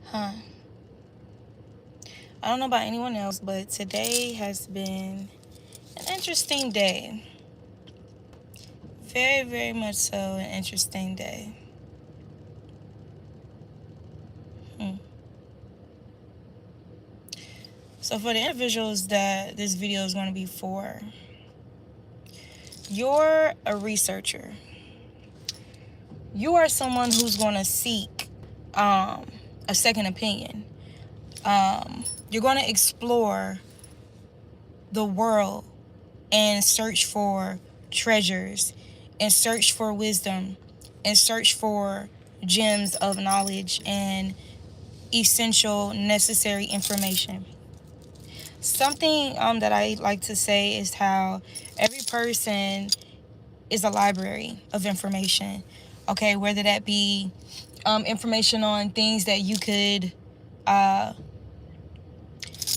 Huh. I don't know about anyone else, but today has been an interesting day. Very, very much so an interesting day. Hmm. So for the individuals that this video is going to be for, you're a researcher. You are someone who's going to seek a second opinion. You're going to explore the world and search for treasures and search for wisdom and search for gems of knowledge and essential necessary information. Something that I like to say is how every person is a library of information. Okay, whether that be information on things that you could uh,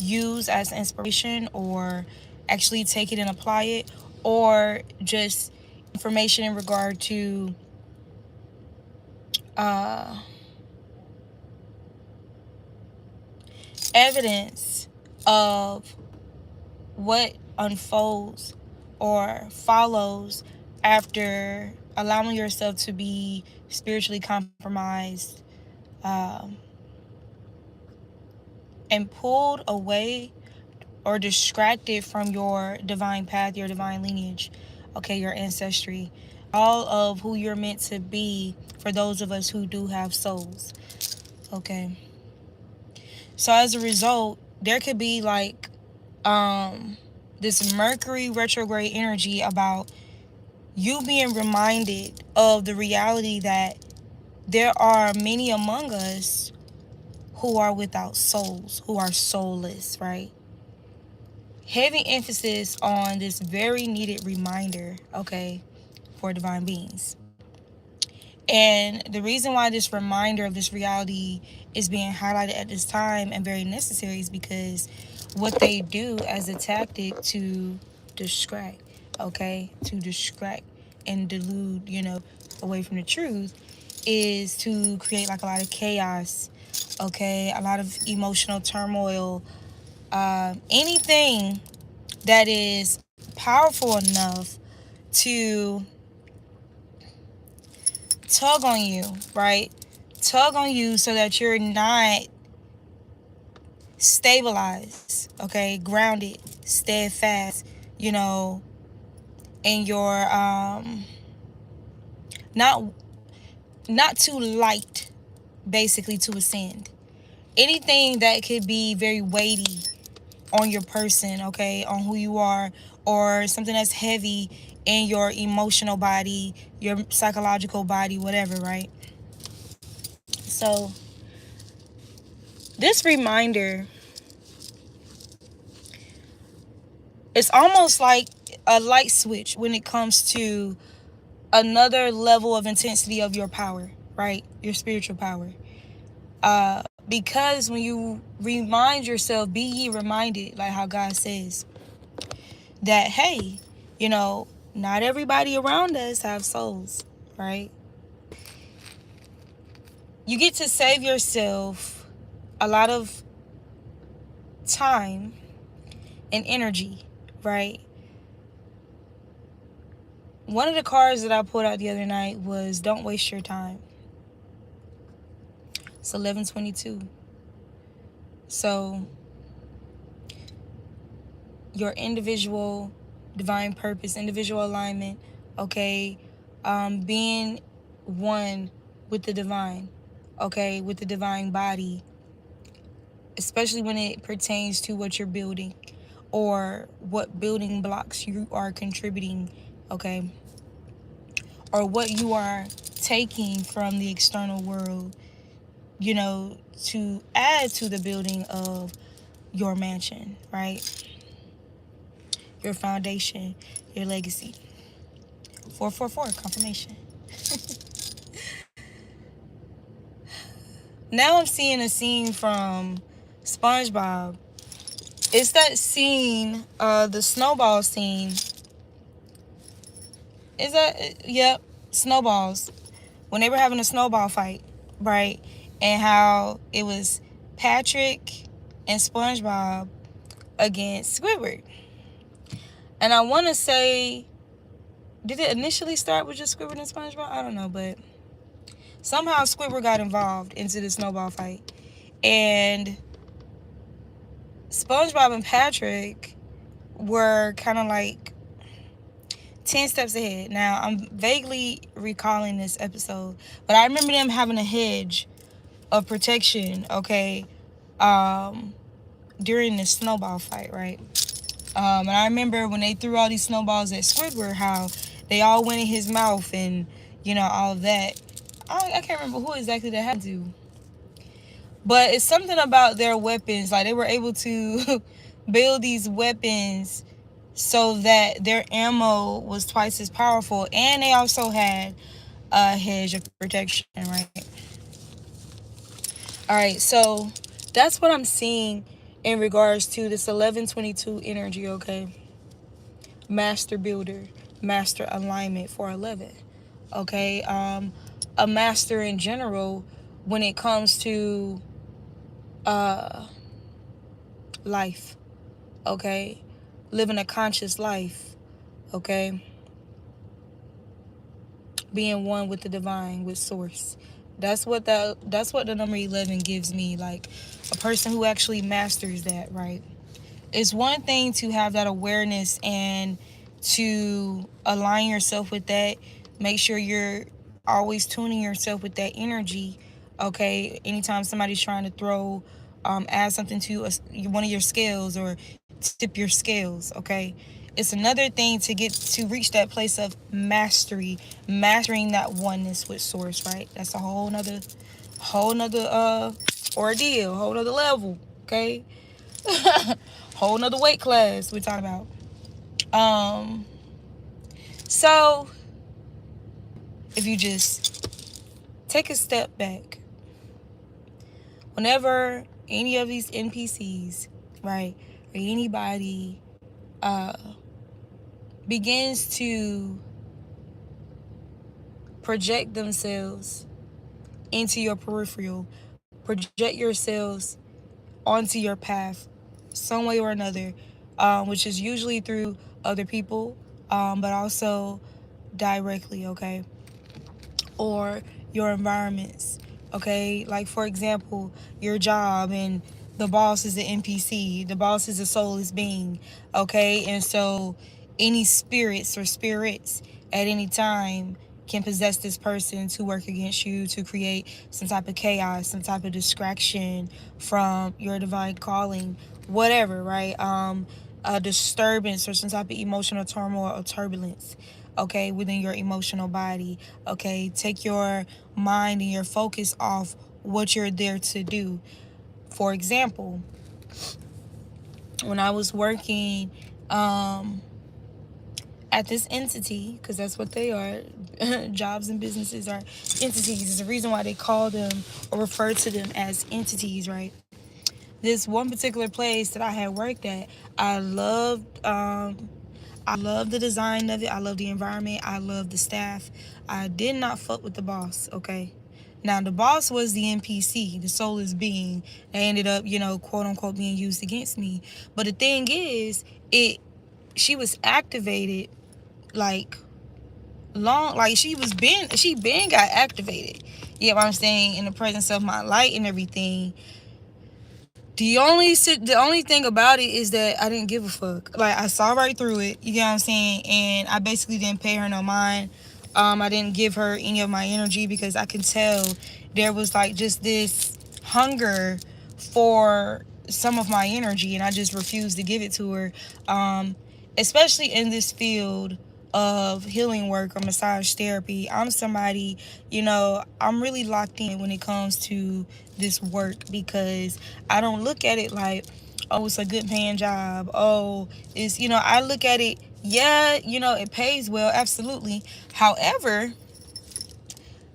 use as inspiration or actually take it and apply it, or just information in regard to uh, evidence of what unfolds or follows after allowing yourself to be spiritually compromised, um, and pulled away or distracted from your divine path, your divine lineage, okay, your ancestry, all of who you're meant to be for those of us who do have souls, okay? So as a result, there could be like this Mercury retrograde energy about you being reminded of the reality that there are many among us who are without souls, who are soulless, right? Heavy emphasis on this very needed reminder, okay, for divine beings. And the reason why this reminder of this reality is being highlighted at this time and very necessary is because what they do as a tactic to distract, okay, to distract and delude, away from the truth, is to create like a lot of chaos, okay, a lot of emotional turmoil, anything that is powerful enough to tug on you, right? Tug on you so that you're not stabilized, okay, grounded, steadfast, in your not not too light, basically, to ascend. Anything that could be very weighty on your person, okay, on who you are, or something that's heavy in your emotional body, your psychological body, whatever, right? So this reminder, it's almost like a light switch when it comes to another level of intensity of your power, right? Your spiritual power. Because when you remind yourself, be ye reminded, like how God says, that, hey, not everybody around us have souls, right? You get to save yourself a lot of time and energy, right? One of the cards that I pulled out the other night was don't waste your time. It's 11:22. So your individual divine purpose, individual alignment, okay, being one with the divine, okay, with the divine body, especially when it pertains to what you're building or what building blocks you are contributing, okay, or what you are taking from the external world, to add to the building of your mansion, right? Your foundation, your legacy. 444, confirmation. Now I'm seeing a scene from SpongeBob. It's that scene, the snowball scene. Is that, yep, snowballs. When they were having a snowball fight, right? and how it was Patrick and SpongeBob against Squidward. And I want to say, did it initially start with just Squidward and SpongeBob? I don't know, but somehow Squidward got involved into the snowball fight. And SpongeBob and Patrick were kind of like 10 steps ahead. Now, I'm vaguely recalling this episode, but I remember them having a hedge of protection, okay, during the snowball fight, right? And I remember when they threw all these snowballs at Squidward, how they all went in his mouth and, all of that. I can't remember who exactly that happened to. But it's something about their weapons. Like, they were able to build these weapons so that their ammo was twice as powerful. And they also had a hedge of protection, right? All right, so that's what I'm seeing in regards to this 1122 energy, okay? Master builder, master alignment for 11, okay? A master in general when it comes to life, okay? Living a conscious life, okay? Being one with the divine, with source. That's what the number 11 gives me, like a person who actually masters that, right? It's one thing to have that awareness and to align yourself with that. Make sure you're always tuning yourself with that energy, okay? Anytime somebody's trying to add something to one of your scales or tip your scales, okay? It's another thing to reach that place of mastery, mastering that oneness with source, right? That's a whole nother ordeal, whole nother level, okay? Whole nother weight class we're talking about. So if you just take a step back, whenever any of these NPCs, right, or anybody begins to project themselves into your peripheral, project yourselves onto your path some way or another, which is usually through other people, but also directly, okay? Or your environments, okay? Like, for example, your job, and the boss is an NPC, the boss is a soulless being, okay? And so any spirits at any time can possess this person to work against you, to create some type of chaos, some type of distraction from your divine calling, whatever, right? A disturbance or some type of emotional turmoil or turbulence, okay, within your emotional body, okay? Take your mind and your focus off what you're there to do. For example, when I was working at this entity, because that's what they are, jobs and businesses are entities. There's a reason why they call them or refer to them as entities, right? This one particular place that I had worked at, I love the design of it. I love the environment. I love the staff. I did not fuck with the boss, okay? Now, the boss was the NPC, the soulless being. That ended up, quote unquote, being used against me. But the thing is, she was activated like she been got activated. You know what I'm saying? In the presence of my light and everything. The only thing about it is that I didn't give a fuck. Like, I saw right through it, you get what I'm saying? And I basically didn't pay her no mind. I didn't give her any of my energy because I can tell there was like just this hunger for some of my energy, and I just refused to give it to her. Especially in this field of healing work or massage therapy. I'm somebody, I'm really locked in when it comes to this work, because I don't look at it like, oh, it's a good paying job. Oh, I look at it, yeah, it pays well, absolutely. However,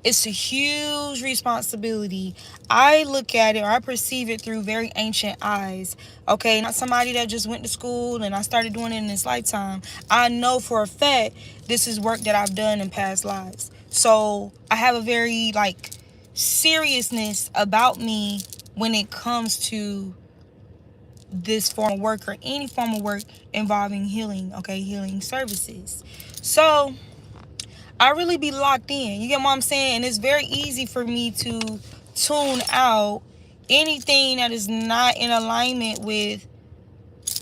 it's a huge responsibility. I look at it, or I perceive it through very ancient eyes. Okay, not somebody that just went to school and I started doing it in this lifetime. I know for a fact this is work that I've done in past lives. So I have a very seriousness about me when it comes to this form of work or any form of work involving healing, okay, healing services. So I really be locked in. You get what I'm saying? And it's very easy for me to tune out anything that is not in alignment with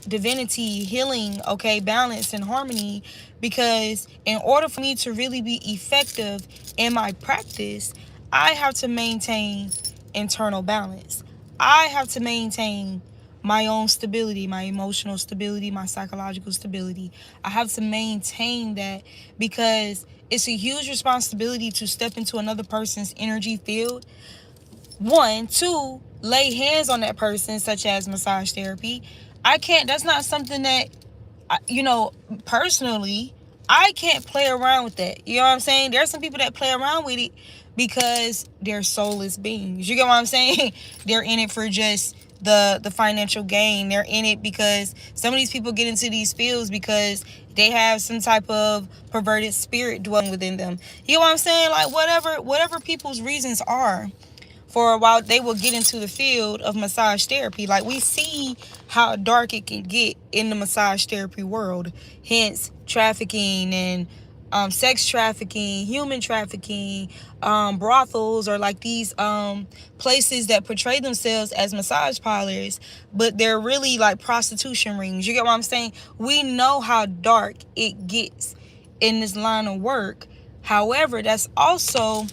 divinity, healing, okay, balance and harmony, because in order for me to really be effective in my practice, I have to maintain internal balance. I have to maintain my own stability, my emotional stability, my psychological stability. I have to maintain that because it's a huge responsibility to step into another person's energy field. One, two, lay hands on that person, such as massage therapy. I can't, that's not something that, personally, I can't play around with that. You know what I'm saying? There's some people that play around with it because they're soulless beings. You get what I'm saying? They're in it for just the financial gain. They're in it because some of these people get into these fields because they have some type of perverted spirit dwelling within them. You know what I'm saying? Like whatever people's reasons are for a while, they will get into the field of massage therapy. Like, we see how dark it can get in the massage therapy world. Hence, trafficking and sex trafficking, human trafficking, brothels, or like these places that portray themselves as massage parlors, but they're really like prostitution rings. You get what I'm saying? We know how dark it gets in this line of work. However, that's also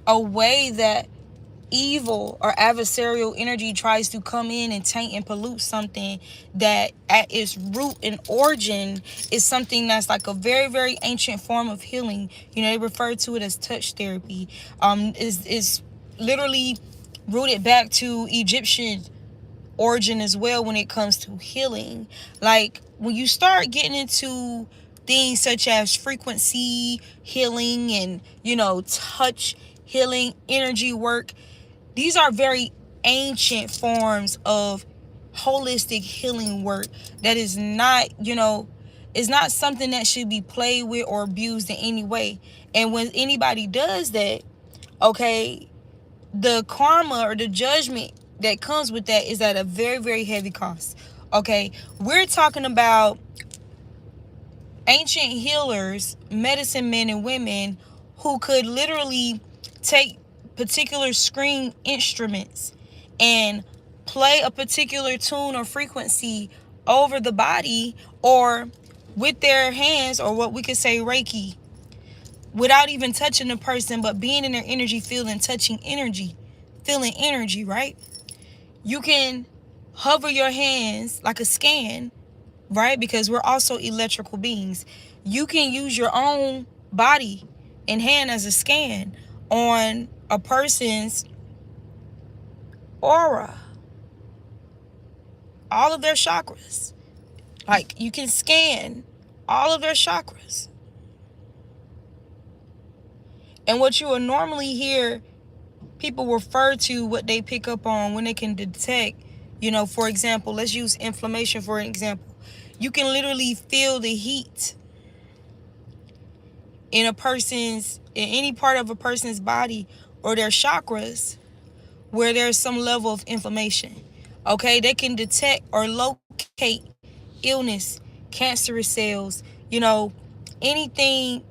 a way that evil or adversarial energy tries to come in and taint and pollute something that at its root and origin is something that's like a very, very ancient form of healing. They refer to it as touch therapy. Is literally rooted back to Egyptian origin as well when it comes to healing. Like, when you start getting into things such as frequency healing and touch healing, energy work, these are very ancient forms of holistic healing work that is not, is not something that should be played with or abused in any way. And when anybody does that, okay, the karma or the judgment that comes with that is at a very, very heavy cost. Okay, we're talking about ancient healers, medicine men and women who could literally take particular string instruments and play a particular tune or frequency over the body or with their hands, or what we could say Reiki, without even touching the person, but being in their energy field and touching energy, feeling energy, right? You can hover your hands like a scan, right? Because we're also electrical beings. You can use your own body and hand as a scan on a person's aura, all of their chakras. Like, you can scan all of their chakras. And what you will normally hear people refer to what they pick up on when they can detect, for example, let's use inflammation for an example. You can literally feel the heat in any part of a person's body or their chakras where there's some level of inflammation. Okay, they can detect or locate illness, cancerous cells, anything,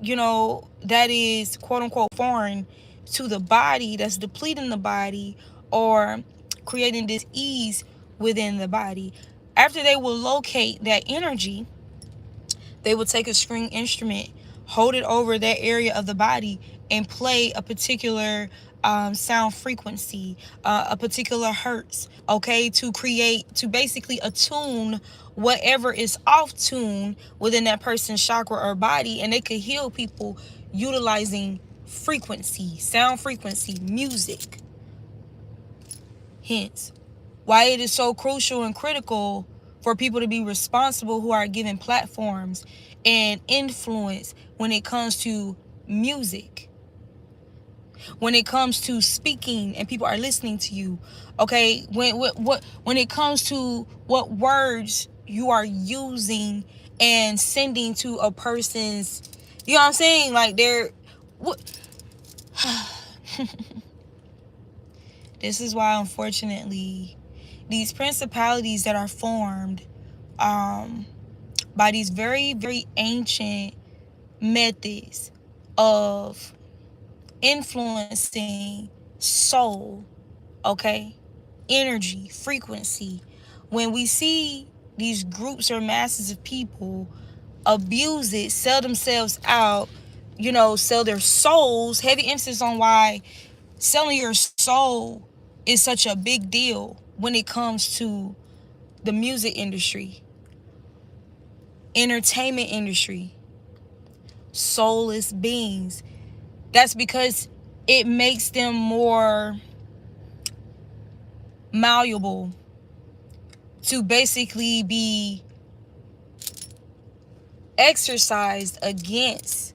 that is quote unquote foreign to the body, that's depleting the body or creating dis-ease within the body. After they will locate that energy, they will take a string instrument, hold it over that area of the body, and play a particular sound frequency, a particular hertz, okay, to basically attune whatever is off tune within that person's chakra or body. And they could heal people utilizing frequency, sound frequency, music. Hence, why it is so crucial and critical for people to be responsible who are given platforms and influence when it comes to music, when it comes to speaking and people are listening to you. Okay, when it comes to what words you are using and sending to a person's, you know what I'm saying? Like, This is why, unfortunately, these principalities that are formed by these very, very ancient methods of influencing soul, okay, energy, frequency, when we see these groups or masses of people abuse it, sell themselves out, sell their souls, heavy emphasis on why selling your soul is such a big deal when it comes to the music industry, entertainment industry, soulless beings. That's because it makes them more malleable to basically be exercised against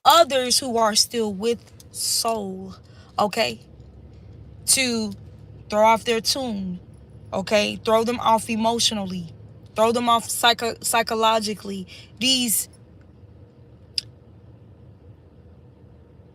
others who are still with soul, okay? To throw off their tune, okay? Throw them off emotionally, throw them off psychologically. These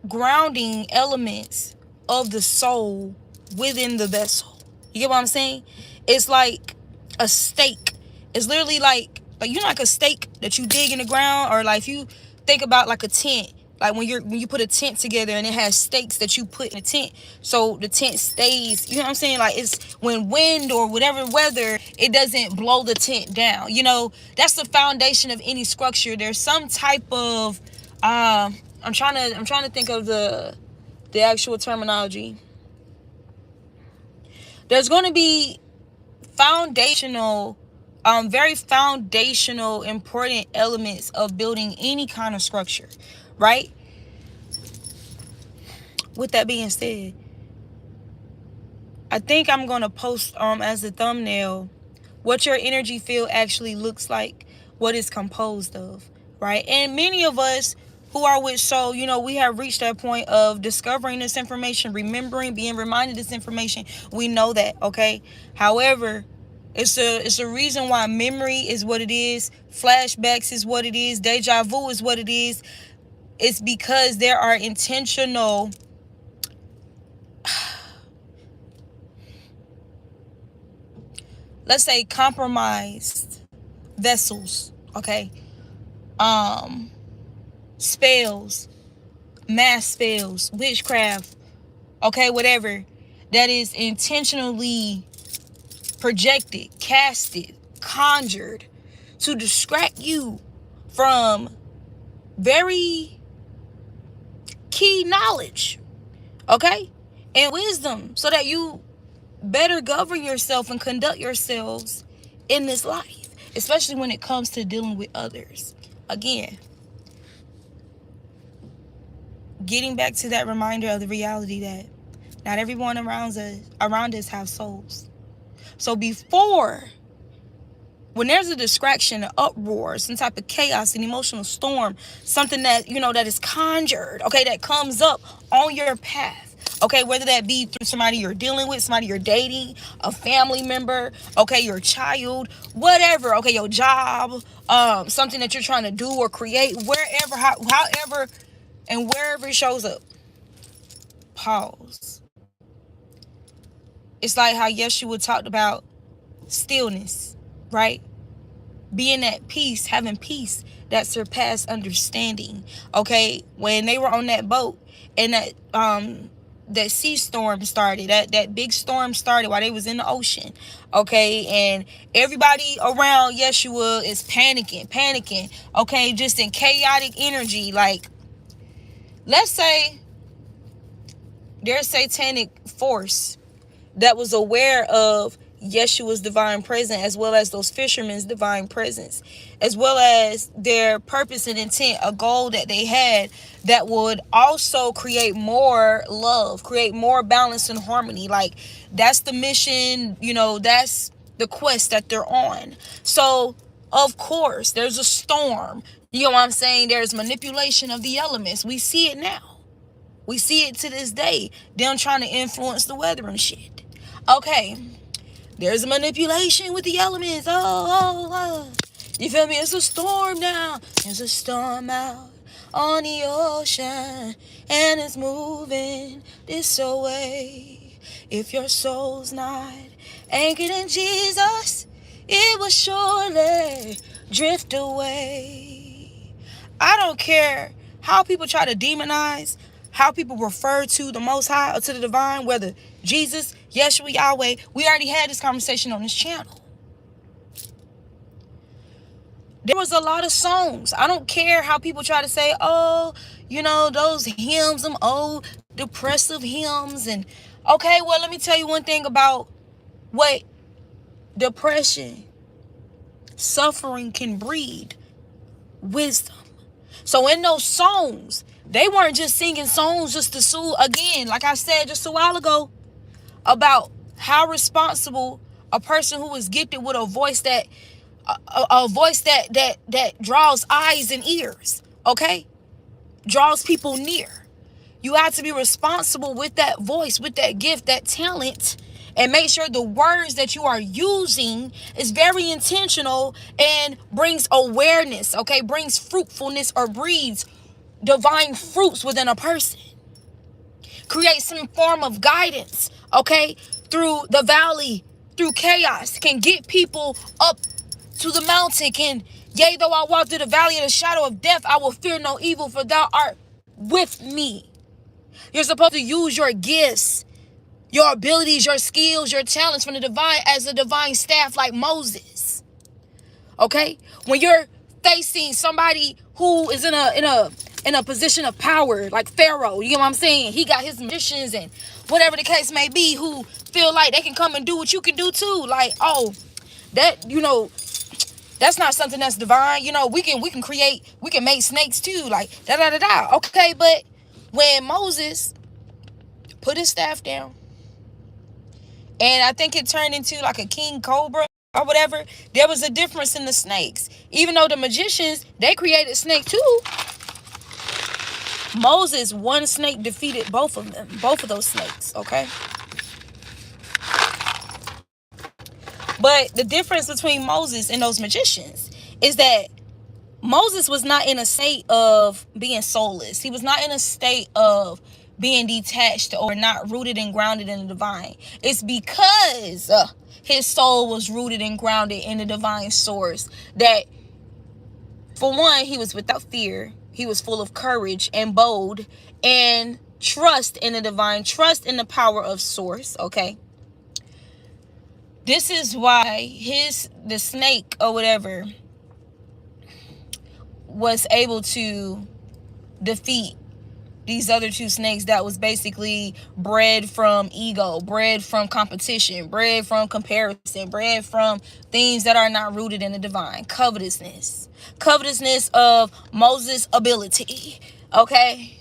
grounding elements of the soul within the vessel. You get what I'm saying? It's like a stake. It's literally like like a stake that you dig in the ground, or like if you think about like a tent, like when you put a tent together and it has stakes that you put in a tent, so the tent stays. You know what I'm saying? Like it's when wind or whatever weather, it doesn't blow the tent down. That's the foundation of any structure. There's some type of I'm trying to think of the actual terminology. There's going to be foundational, very foundational, important elements of building any kind of structure, right? With that being said, I think I'm going to post as a thumbnail what your energy field actually looks like, what it's composed of, right? And many of us who are with soul, we have reached that point of discovering this information, remembering, being reminded this information. We know that, okay? However, it's a reason why memory is what it is, flashbacks is what it is, deja vu is what it is. It's because there are intentional let's say compromised vessels, okay? Spells, mass spells, witchcraft, okay, whatever, that is intentionally projected, casted, conjured to distract you from very key knowledge, okay, and wisdom, so that you better govern yourself and conduct yourselves in this life, especially when it comes to dealing with others. Again, getting back to that reminder of the reality that not everyone around us have souls. So when there's a distraction, an uproar, some type of chaos, an emotional storm, something that, that is conjured, okay, that comes up on your path, okay, whether that be through somebody you're dealing with, somebody you're dating, a family member, okay, your child, whatever, okay, your job, something that you're trying to do or create, however, and wherever it shows up, pause. It's like how Yeshua talked about stillness, right? Being at peace, having peace that surpassed understanding. Okay, when they were on that boat and that sea storm started, that big storm started while they was in the ocean. Okay, and everybody around Yeshua is panicking. Okay, just in chaotic energy. Like, let's say there's satanic force that was aware of Yeshua's divine presence, as well as those fishermen's divine presence, as well as their purpose and intent, a goal that they had that would also create more love, create more balance and harmony. Like, that's the mission, that's the quest that they're on. So, of course, there's a storm. You know what I'm saying? There's manipulation of the elements. We see it now. We see it to this day. Them trying to influence the weather and shit. Okay, there's a manipulation with the elements. Oh. You feel me? It's a storm now. There's a storm out. on the ocean, and it's moving this way. If your soul's not anchored in Jesus, it will surely drift away. I don't care how people try to demonize, how people refer to the Most High or to the divine, whether Jesus, Yeshua, Yahweh. We already had this conversation on this channel. There was a lot of songs. I don't care how people try to say, oh, those hymns, them old depressive hymns. And okay, well, let me tell you one thing about what depression, suffering can breed: wisdom. So in those songs, they weren't just singing songs just to soothe, again, like I said just a while ago, about how responsible a person who is gifted with a voice that draws eyes and ears, okay, draws people near. You have to be responsible with that voice, with that gift, that talent, and make sure the words that you are using is very intentional and brings awareness, okay, brings fruitfulness or breeds divine fruits within a person. Create some form of guidance, okay, through the valley, through chaos, can get people up to the mountain. Can, yea, though I walk through the valley of the shadow of death, I will fear no evil, for thou art with me. You're supposed to use your gifts, your abilities, your skills, your talents from the divine as a divine staff, like Moses. Okay? When you're facing somebody who is in a position of power, like Pharaoh, you know what I'm saying? He got his magicians and whatever the case may be, who feel like they can come and do what you can do too. Like, oh, that, that's not something that's divine. We can create, we can make snakes too, like da da da da. Okay, but when Moses put his staff down, and I think it turned into like a king cobra or whatever, there was a difference in the snakes. Even though the magicians, they created snake too, Moses, one snake defeated both of them, both of those snakes, okay? But the difference between Moses and those magicians is that Moses was not in a state of being soulless. He was not in a state of being detached or not rooted and grounded in the divine. It's because his soul was rooted and grounded in the divine source that, for one, he was without fear. He was full of courage and bold and trust in the divine, trust in the power of source, okay? This is why the snake or whatever was able to defeat these other two snakes that was basically bred from ego, bred from competition, bred from comparison, bred from things that are not rooted in the divine. Covetousness of Moses' ability, okay?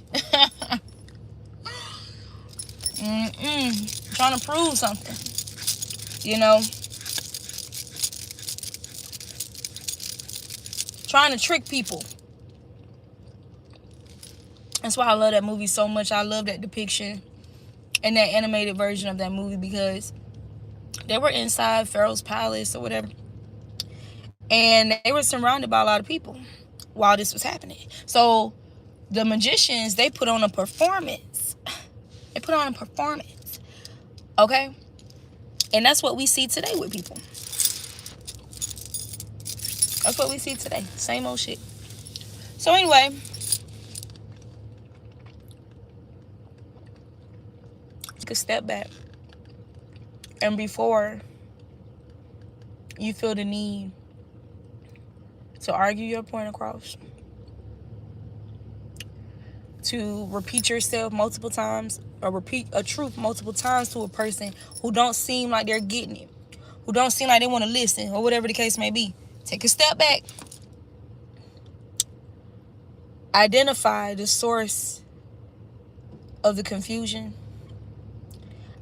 Trying to prove something, trying to trick people. That's why I love that movie so much. I love that depiction and that animated version of that movie, because they were inside Pharaoh's palace or whatever, and they were surrounded by a lot of people while this was happening. So the magicians, they put on a performance. Okay? And that's what we see today with people. That's what we see today. Same old shit. So anyway, take a step back. And before you feel the need to argue your point across, to repeat yourself multiple times, or repeat a truth multiple times to a person who don't seem like they're getting it, who don't seem like they want to listen, or whatever the case may be, take a step back. Identify the source of the confusion.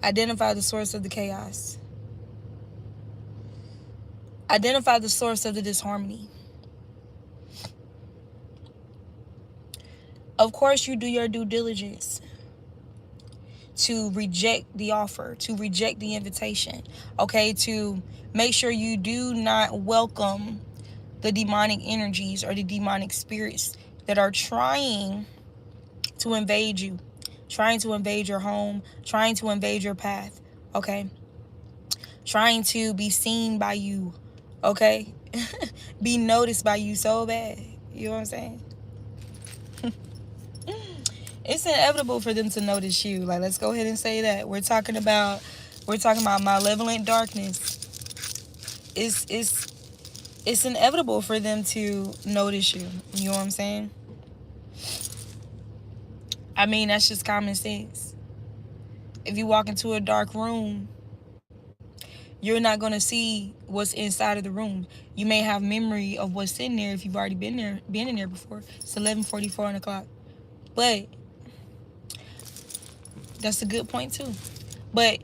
Identify the source of the chaos. Identify the source of the disharmony. Of course, you do your due diligence to reject the offer, to reject the invitation, okay? To make sure you do not welcome the demonic energies or the demonic spirits that are trying to invade you, trying to invade your home, trying to invade your path, okay? Trying to be seen by you, okay? Be noticed by you so bad. You know what I'm saying? It's inevitable for them to notice you. Like, let's go ahead and say that. We're talking about malevolent darkness. It's inevitable for them to notice you. You know what I'm saying? I mean, that's just common sense. If you walk into a dark room, you're not going to see what's inside of the room. You may have memory of what's in there if you've already been in there before. It's 11:44 on the clock. But that's a good point too. But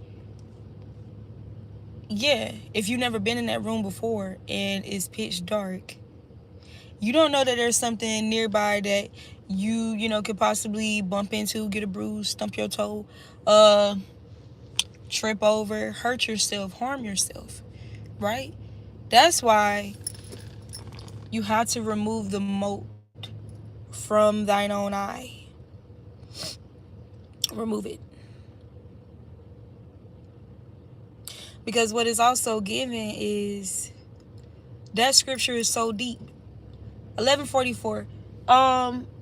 yeah, if you've never been in that room before and it's pitch dark, you don't know that there's something nearby that you could possibly bump into, get a bruise, stump your toe, trip over, hurt yourself, harm yourself, right? That's why you have to remove the mote from thine own eye. Remove it. Because what is also given is that scripture is so deep. 11:44.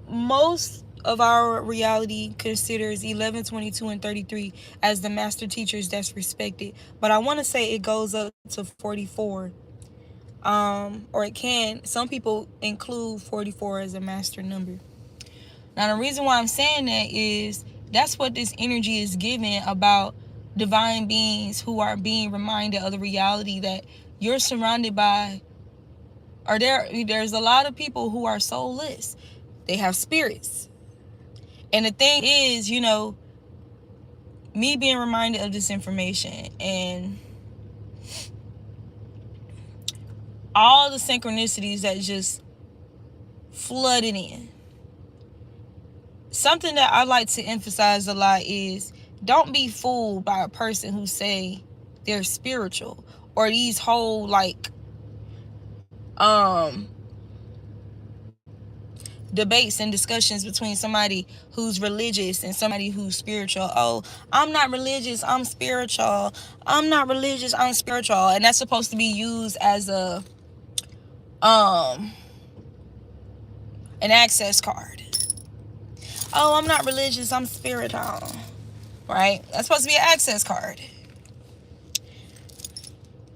Most of our reality considers 11, 22, and 33 as the master teachers that's respected. But I want to say it goes up to 44. Or it can. Some people include 44 as a master number. Now, the reason why I'm saying that is that's what this energy is giving about divine beings who are being reminded of the reality that you're surrounded by. Or there's a lot of people who are soulless. They have spirits. And the thing is, me being reminded of this information and all the synchronicities that just flooded in. Something that I like to emphasize a lot is don't be fooled by a person who say they're spiritual or these whole debates and discussions between somebody who's religious and somebody who's spiritual. Oh, I'm not religious, I'm spiritual. I'm not religious, I'm spiritual. And that's supposed to be used as an access card. Oh, I'm not religious, I'm spiritual. Right? That's supposed to be an access card.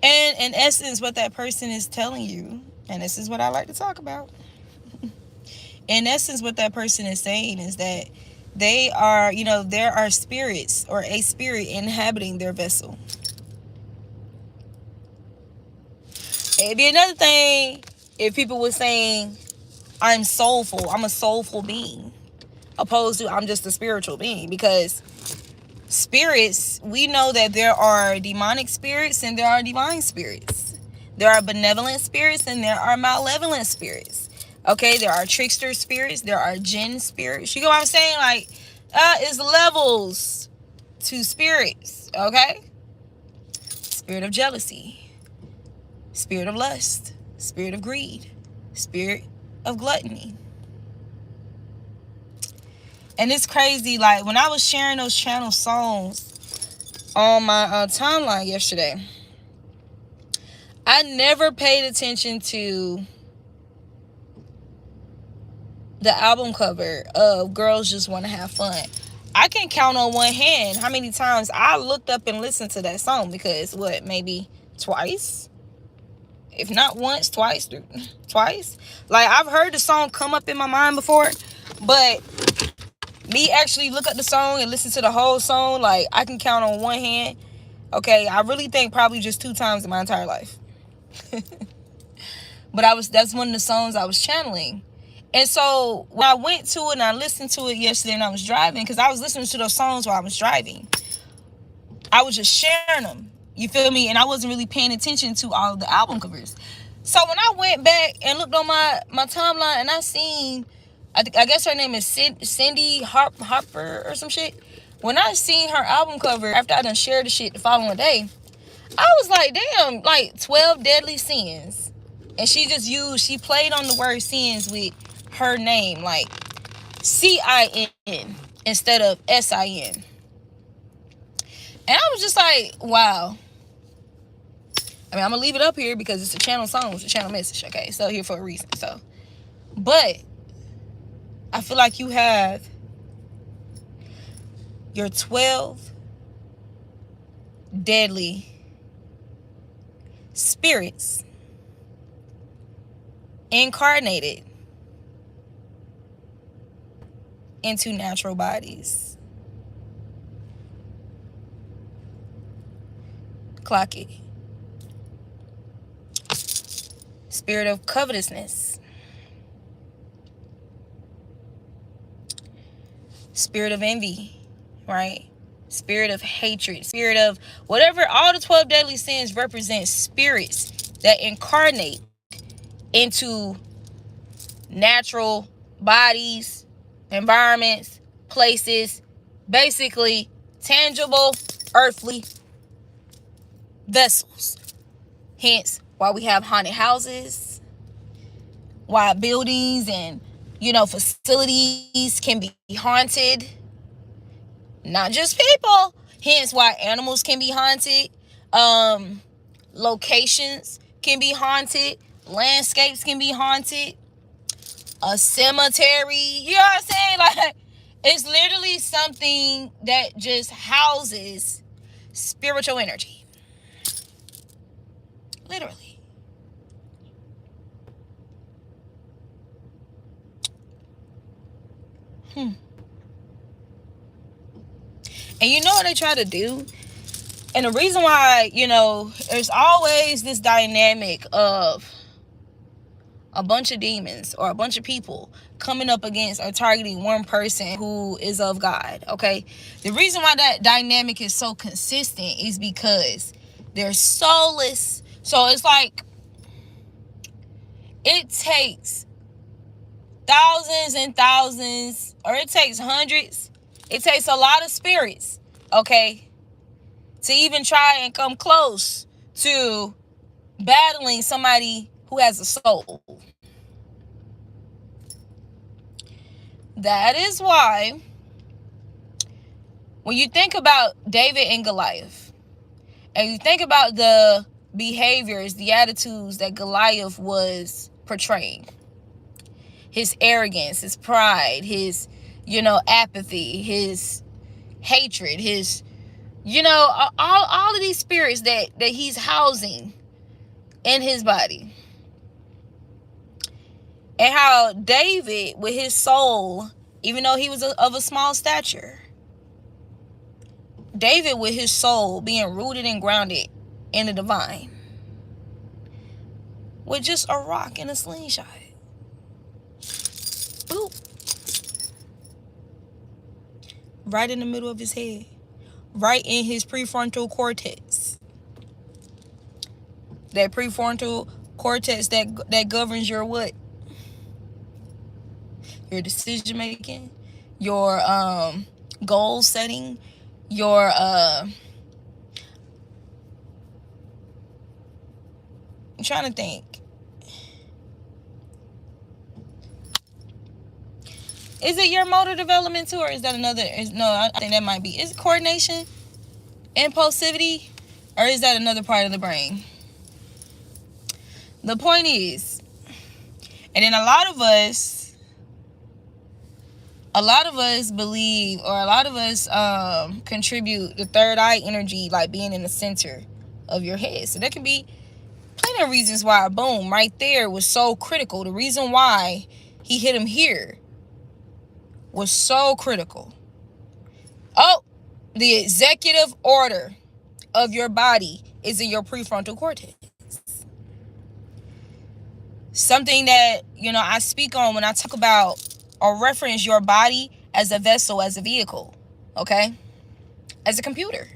And in essence, what that person is telling you, and this is what I like to talk about. In essence, what that person is saying is that they are, there are spirits or a spirit inhabiting their vessel. It'd be another thing if people were saying, I'm soulful, I'm a soulful being, opposed to I'm just a spiritual being. Because spirits, we know that there are demonic spirits and there are divine spirits. There are benevolent spirits and there are malevolent spirits. Okay, there are trickster spirits, there are jinn spirits. You know what I'm saying? It's levels to spirits, okay? Spirit of jealousy, spirit of lust, spirit of greed, spirit of gluttony. And it's crazy, when I was sharing those channel songs on my timeline yesterday, I never paid attention to the album cover of Girls Just Want to Have Fun. I can count on one hand how many times I looked up and listened to that song, because maybe twice? If not once, twice. I've heard the song come up in my mind before, but me actually look up the song and listen to the whole song, I can count on one hand. Okay, I really think probably just 2 times in my entire life. But that's one of the songs I was channeling. And so when I went to it and I listened to it yesterday and I was driving, because I was listening to those songs while I was driving, I was just sharing them. You feel me? And I wasn't really paying attention to all of the album covers. So when I went back and looked on my timeline and I seen, I guess her name is Cindy Harper or some shit. When I seen her album cover after I done shared the shit the following day, I was like, damn, 12 deadly sins. And she played on the word sins with her name, like CIN instead of SIN. And I was just like, wow. I mean, I'm gonna leave it up here because it's a channel song, it's a channel message, okay? So here for a reason. So, but I feel like you have your 12 deadly spirits incarnated into natural bodies. Clock it. Spirit of covetousness. Spirit of envy, right? Spirit of hatred. Spirit of whatever. All the 12 deadly sins represent spirits that incarnate into natural bodies, environments, places, basically tangible earthly vessels. Hence why we have haunted houses, why buildings and facilities can be haunted. Not just people. Hence why animals can be haunted. Locations can be haunted. Landscapes can be haunted. A cemetery. You know what I'm saying? Like, it's literally something that just houses spiritual energy. Literally. And you know what they try to do? And the reason why, there's always this dynamic of a bunch of demons or a bunch of people coming up against or targeting one person who is of God, okay? The reason why that dynamic is so consistent is because they're soulless. So it's like it takes thousands and thousands, or it takes hundreds. It takes a lot of spirits, okay, to even try and come close to battling somebody who has a soul. That is why when you think about David and Goliath, and you think about the behaviors, the attitudes that Goliath was portraying, his arrogance, his pride, his, apathy, his hatred, his, all of these spirits that he's housing in his body. And how David, with his soul, even though he was of a small stature, David, with his soul being rooted and grounded in the divine, with just a rock and a slingshot. Boop. Right in the middle of his head. Right in his prefrontal cortex. That prefrontal cortex that governs your what? Your decision making, your goal setting, your I'm trying to think. Is it your motor development too, or is that another? No, I think that might be. Is it coordination, impulsivity, or is that another part of the brain? The point is, and then a lot of us believe, or a lot of us contribute the third eye energy, like being in the center of your head. So there can be plenty of reasons why, boom, right there was so critical. The reason why he hit him here was so critical. Oh, the executive order of your body is in your prefrontal cortex. Something that, I speak on when I talk about or reference your body as a vessel, as a vehicle, okay? As a computer.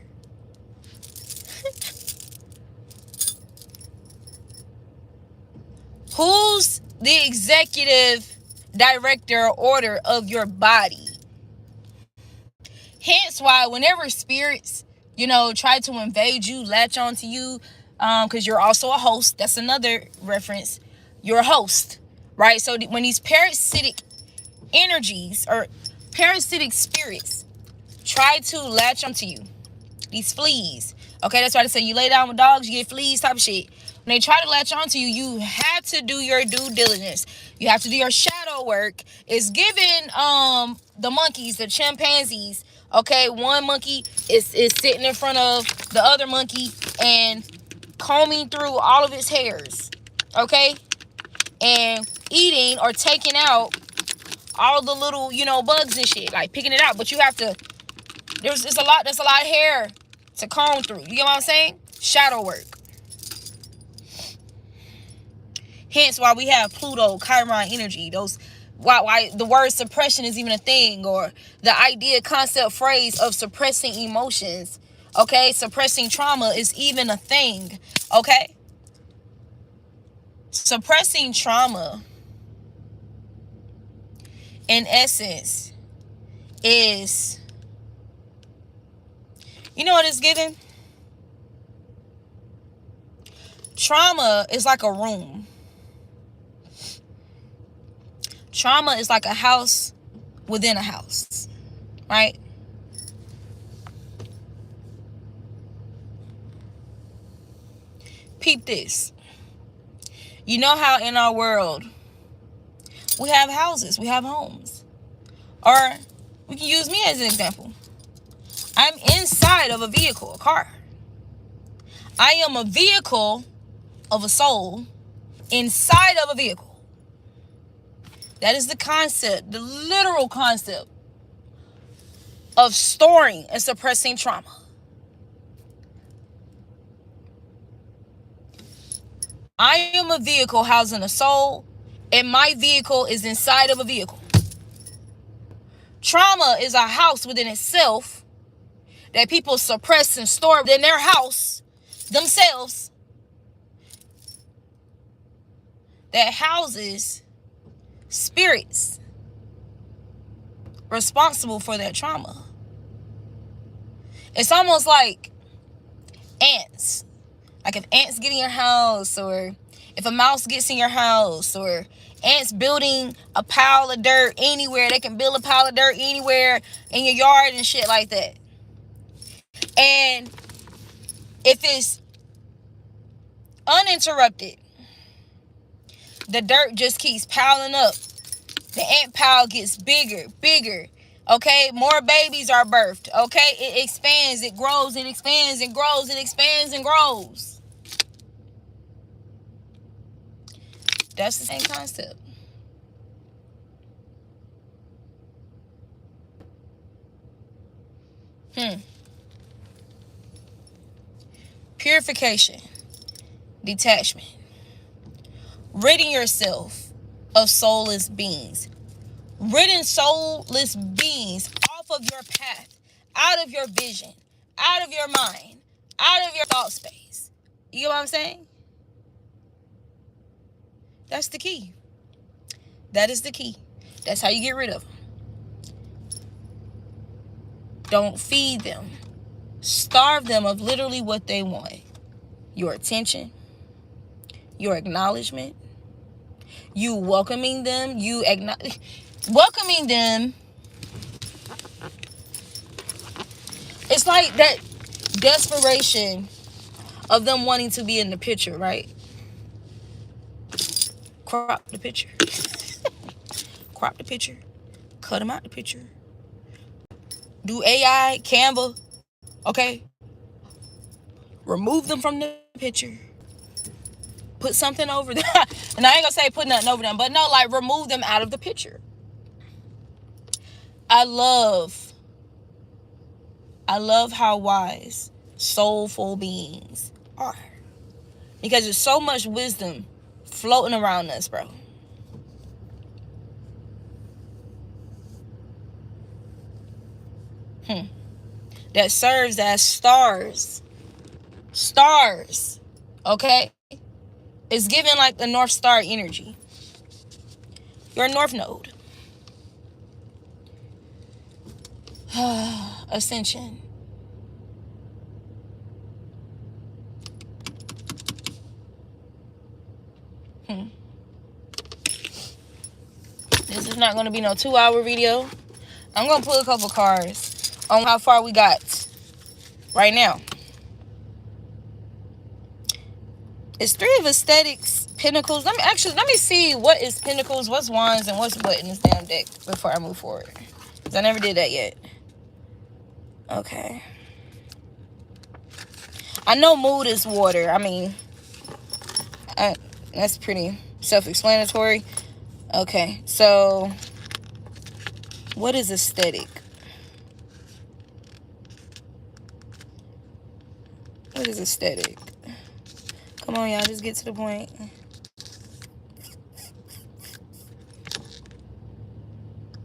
Who's the executive director order of your body? Hence why whenever spirits, try to invade you, latch onto you, because you're also a host. That's another reference. You're a host. right? So when these parasitic energies or parasitic spirits try to latch onto you, these fleas, okay, that's why they say you lay down with dogs, you get fleas type of shit. When they try to latch onto you, you have to do your due diligence. You have to do your shadow work. It's given the monkeys, the chimpanzees, okay, one monkey is sitting in front of the other monkey and combing through all of its hairs, okay, and eating or taking out all the little, bugs and shit, like picking it out. But you have to, there's a lot of hair to comb through. You get what I'm saying? Shadow work. Hence why we have Pluto, Chiron energy. Those why the word suppression is even a thing, or the idea, concept, phrase of suppressing emotions. Okay, suppressing trauma is even a thing. Okay, suppressing trauma, in essence, is, you know what it's given? Trauma is like a room. Trauma is like a house within a house, right? Peep this. You know how in our world we have houses, we have homes. Or we can use me as an example. I'm inside of a vehicle, a car. I am a vehicle of a soul inside of a vehicle. That is the concept, the literal concept of storing and suppressing trauma. I am a vehicle housing a soul, and my vehicle is inside of a vehicle. Trauma is a house within itself that people suppress and store in their house themselves, that houses spirits responsible for that trauma. It's almost like ants. Like if ants get in your house, or if a mouse gets in your house, or ants building a pile of dirt anywhere. They can build a pile of dirt anywhere in your yard and shit like that. And if it's uninterrupted, the dirt just keeps piling up. The ant pile gets bigger. Okay, more babies are birthed. Okay, it expands, it grows, it expands and grows, it expands and grows. That's the same concept. Purification, detachment, ridding yourself of soulless beings, ridding soulless beings off of your path, out of your vision, out of your mind, out of your thought space. You get what I'm saying? That's the key. That is the key. That's how you get rid of them. Don't feed them. Starve them of literally what they want. Your attention, your acknowledgement, you welcoming them, welcoming them. It's like that desperation of them wanting to be in the picture, right? Crop the picture. Crop the picture. Cut them out the picture. Do AI, Canva, okay? Remove them from the picture. Put something over them. And I ain't gonna say put nothing over them, but no, like remove them out of the picture. I love how wise soulful beings are, because there's so much wisdom floating around us, bro. That serves as stars, okay? It's given like the North Star energy. Your North Node. Ascension. This is not going to be no 2-hour video. I'm going to pull a couple cards on how far we got right now. It's 3 of aesthetics, pentacles. Let me see what is pentacles, what's wands, and what's what in this damn deck before I move forward. Because I never did that yet. Okay. I know mood is water. I mean, that's pretty self-explanatory. Okay, so what is aesthetic? What is aesthetic? Come on, y'all, just get to the point.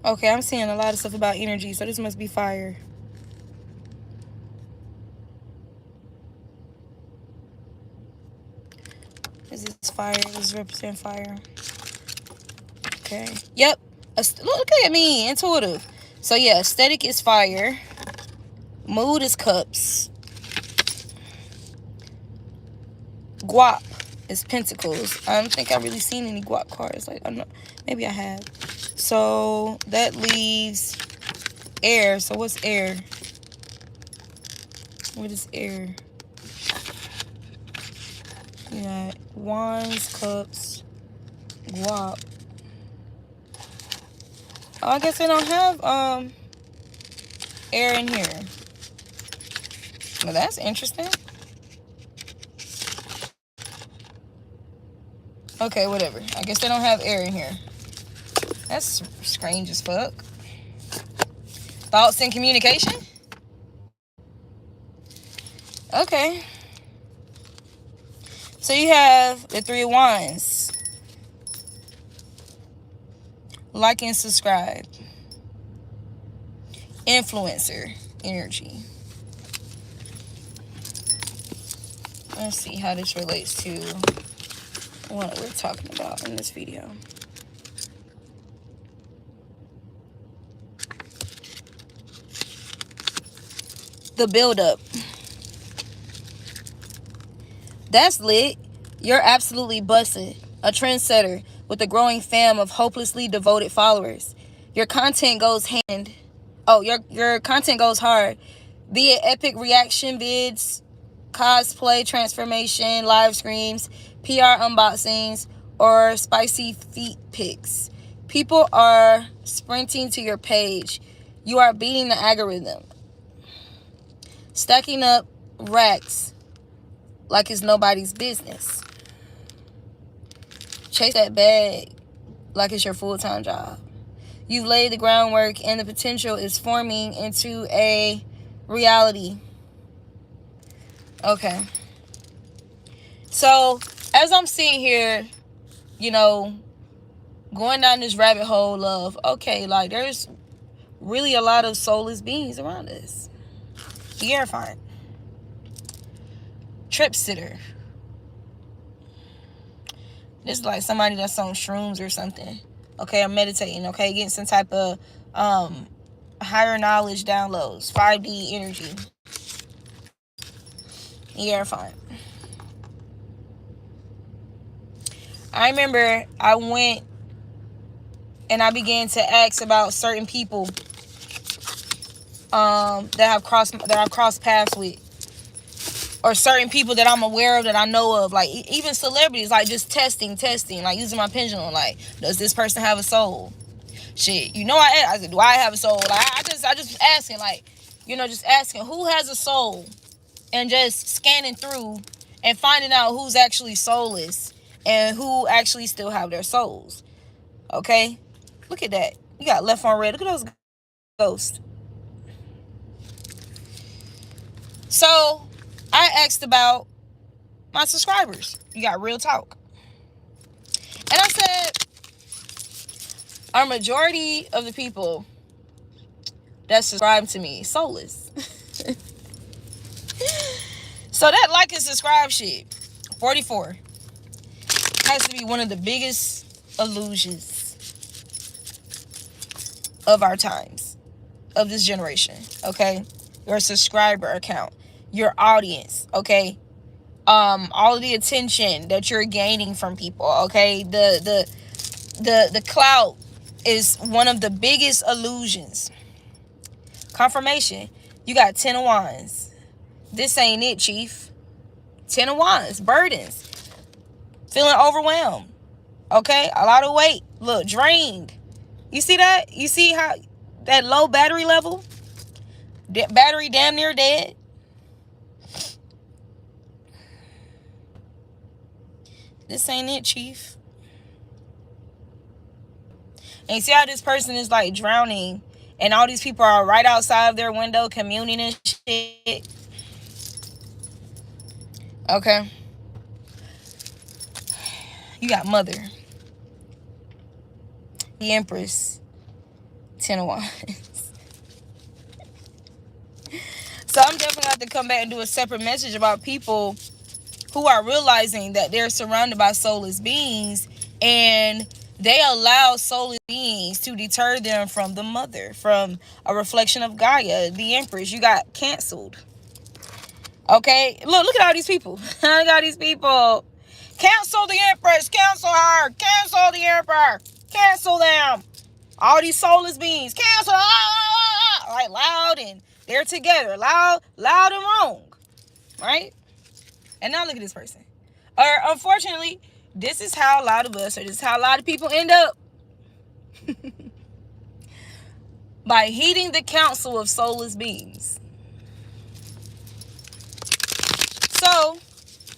Okay, I'm seeing a lot of stuff about energy, so this must be fire. This is fire. This represents fire. Okay. Yep. Look at me. Intuitive. So, yeah, aesthetic is fire. Mood is cups. Guap is pentacles. I don't think I've really seen any guap cards. Like, I don't know. Maybe I have. So, that leaves air. So, what's air? What is air? You got wands, cups, guap. Oh, I guess they don't have air in here. Well, that's interesting. Okay, whatever. I guess they don't have air in here. That's strange as fuck. Thoughts and communication? Okay. So you have the 3 of wands. Like and subscribe. Influencer energy. Let's see how this relates to what we're talking about in this video. The build-up. That's lit. You're absolutely busted. A trendsetter with a growing fam of hopelessly devoted followers. Your content goes your content goes hard. Be it epic reaction vids, cosplay transformation, live streams, PR unboxings, or spicy feet pics. People are sprinting to your page. You are beating the algorithm. Stacking up racks like it's nobody's business. Chase that bag like it's your full-time job. You've laid the groundwork and the potential is forming into a reality. Okay. So, as I'm sitting here, you know, going down this rabbit hole of, okay, like, there's really a lot of soulless beings around us. Hierophant. Trip sitter. This is like somebody that's on shrooms or something. Okay, I'm meditating, okay? Getting some type of higher knowledge downloads. 5D energy. Hierophant. I remember I went and I began to ask about certain people that I've crossed paths with. Or certain people that I'm aware of, that I know of, like even celebrities, like just testing, like using my pendulum, like, does this person have a soul? Shit, you know, I said, do I have a soul? Like, I just asking, like, you know, just asking who has a soul, and just scanning through and finding out who's actually soulless and who actually still have their souls. Okay, look at that. You got left on red. Look at those ghosts. So I asked about my subscribers. You got real talk. And I said, a majority of the people that subscribe to me soulless. So that like and subscribe shit, 44, has to be one of the biggest illusions of our times, of this generation, okay? Your subscriber account, your audience, okay? All of the attention that you're gaining from people, okay? The clout is one of the biggest illusions. Confirmation. You got 10 of Wands. This ain't it, Chief. 10 of Wands. Burdens. Feeling overwhelmed. Okay? A lot of weight. Look, drained. You see that? You see how that low battery level? Battery damn near dead. This ain't it, Chief. And you see how this person is like drowning, and all these people are right outside of their window communing and shit. Okay. You got Mother. The Empress. 10 of Wands. So I'm definitely going to have to come back and do a separate message about people who are realizing that they're surrounded by soulless beings, and they allow soulless beings to deter them from the Mother, from a reflection of Gaia, the Empress. You got canceled. Okay, look at all these people. Look at all these people. Cancel the Empress. Cancel her. Cancel the Emperor. Cancel them. All these soulless beings. Cancel. Like loud, and they're together. Loud and wrong. Right? And now look at this person. Unfortunately, this is how a lot of us, or this is how a lot of people end up. By heeding the counsel of soulless beings. So,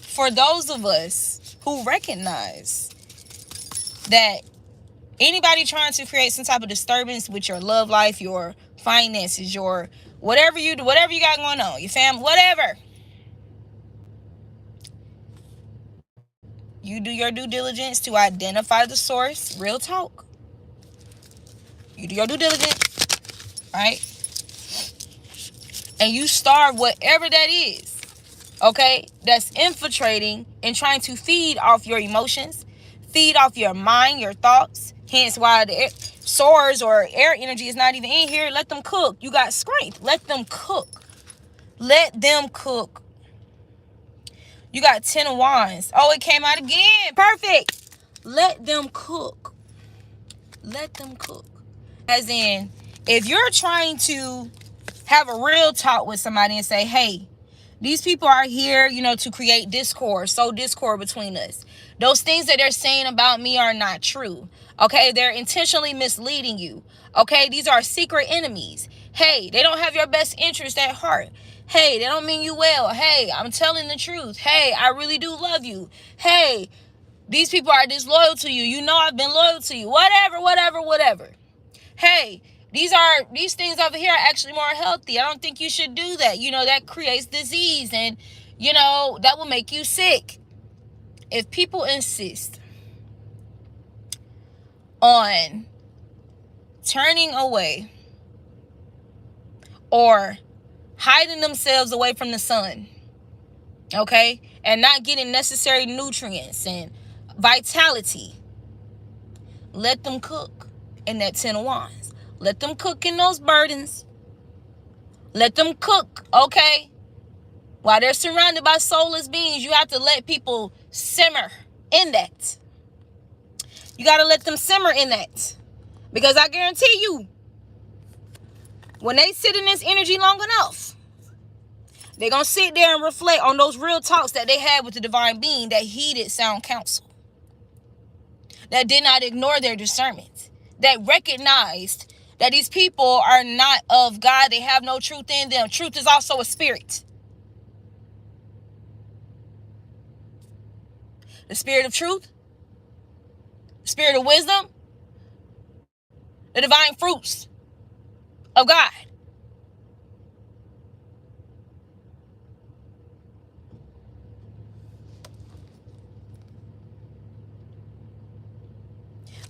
for those of us who recognize that anybody trying to create some type of disturbance with your love life, your finances, your whatever you do, whatever you got going on, your family, whatever, you do your due diligence to identify the source. Real talk. You do your due diligence, right? And you starve whatever that is, okay, that's infiltrating and trying to feed off your emotions, feed off your mind, your thoughts. Hence why the swords or air energy is not even in here. Let them cook. You got strength. Let them cook. Let them cook. You got 10 of Wands. Oh, it came out again. Perfect. Let them cook. Let them cook. As in, if you're trying to have a real talk with somebody and say, hey, these people are here, to create discord, sow discord between us. Those things that they're saying about me are not true. Okay, they're intentionally misleading you. Okay, these are secret enemies. Hey, they don't have your best interest at heart. Hey, they don't mean you well. Hey, I'm telling the truth. Hey, I really do love you. Hey, these people are disloyal to you. You know I've been loyal to you. Whatever. Hey, these things over here are actually more healthy. I don't think you should do that. That creates disease, and that will make you sick. If people insist on turning away or hiding themselves away from the sun, okay, and not getting necessary nutrients and vitality, let them cook in that 10 of Wands. Let them cook in those burdens. Let them cook, okay? While they're surrounded by soulless beings, you have to let people simmer in that. You got to let them simmer in that. Because I guarantee you, when they sit in this energy long enough, they're going to sit there and reflect on those real talks that they had with the divine being that heeded sound counsel, that did not ignore their discernment, that recognized that these people are not of God. They have no truth in them. Truth is also a spirit. The spirit of truth, the spirit of wisdom, the divine fruits of God.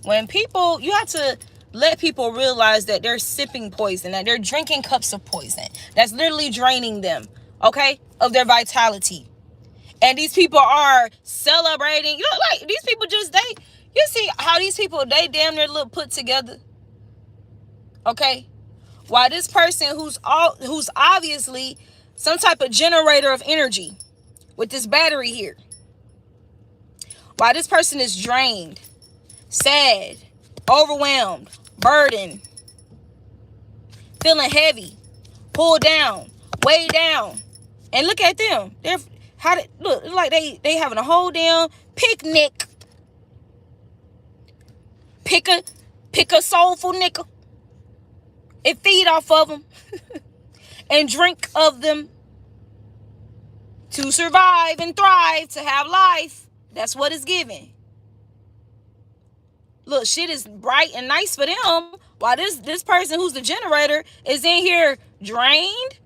When people, you have to let people realize that they're sipping poison, that they're drinking cups of poison. That's literally draining them, okay, of their vitality. And these people are celebrating. Like these people you see how these people, they damn near look put together. Okay? While this person who's obviously some type of generator of energy with this battery here, while this person is drained, sad, overwhelmed, burden, feeling heavy, pulled down, weighed down. And look at them. They're look like they having a whole damn picnic. Pick a soulful nickel and feed off of them and drink of them to survive and thrive, to have life. That's what it's given. Look, shit is bright and nice for them, while this person who's the generator is in here drained,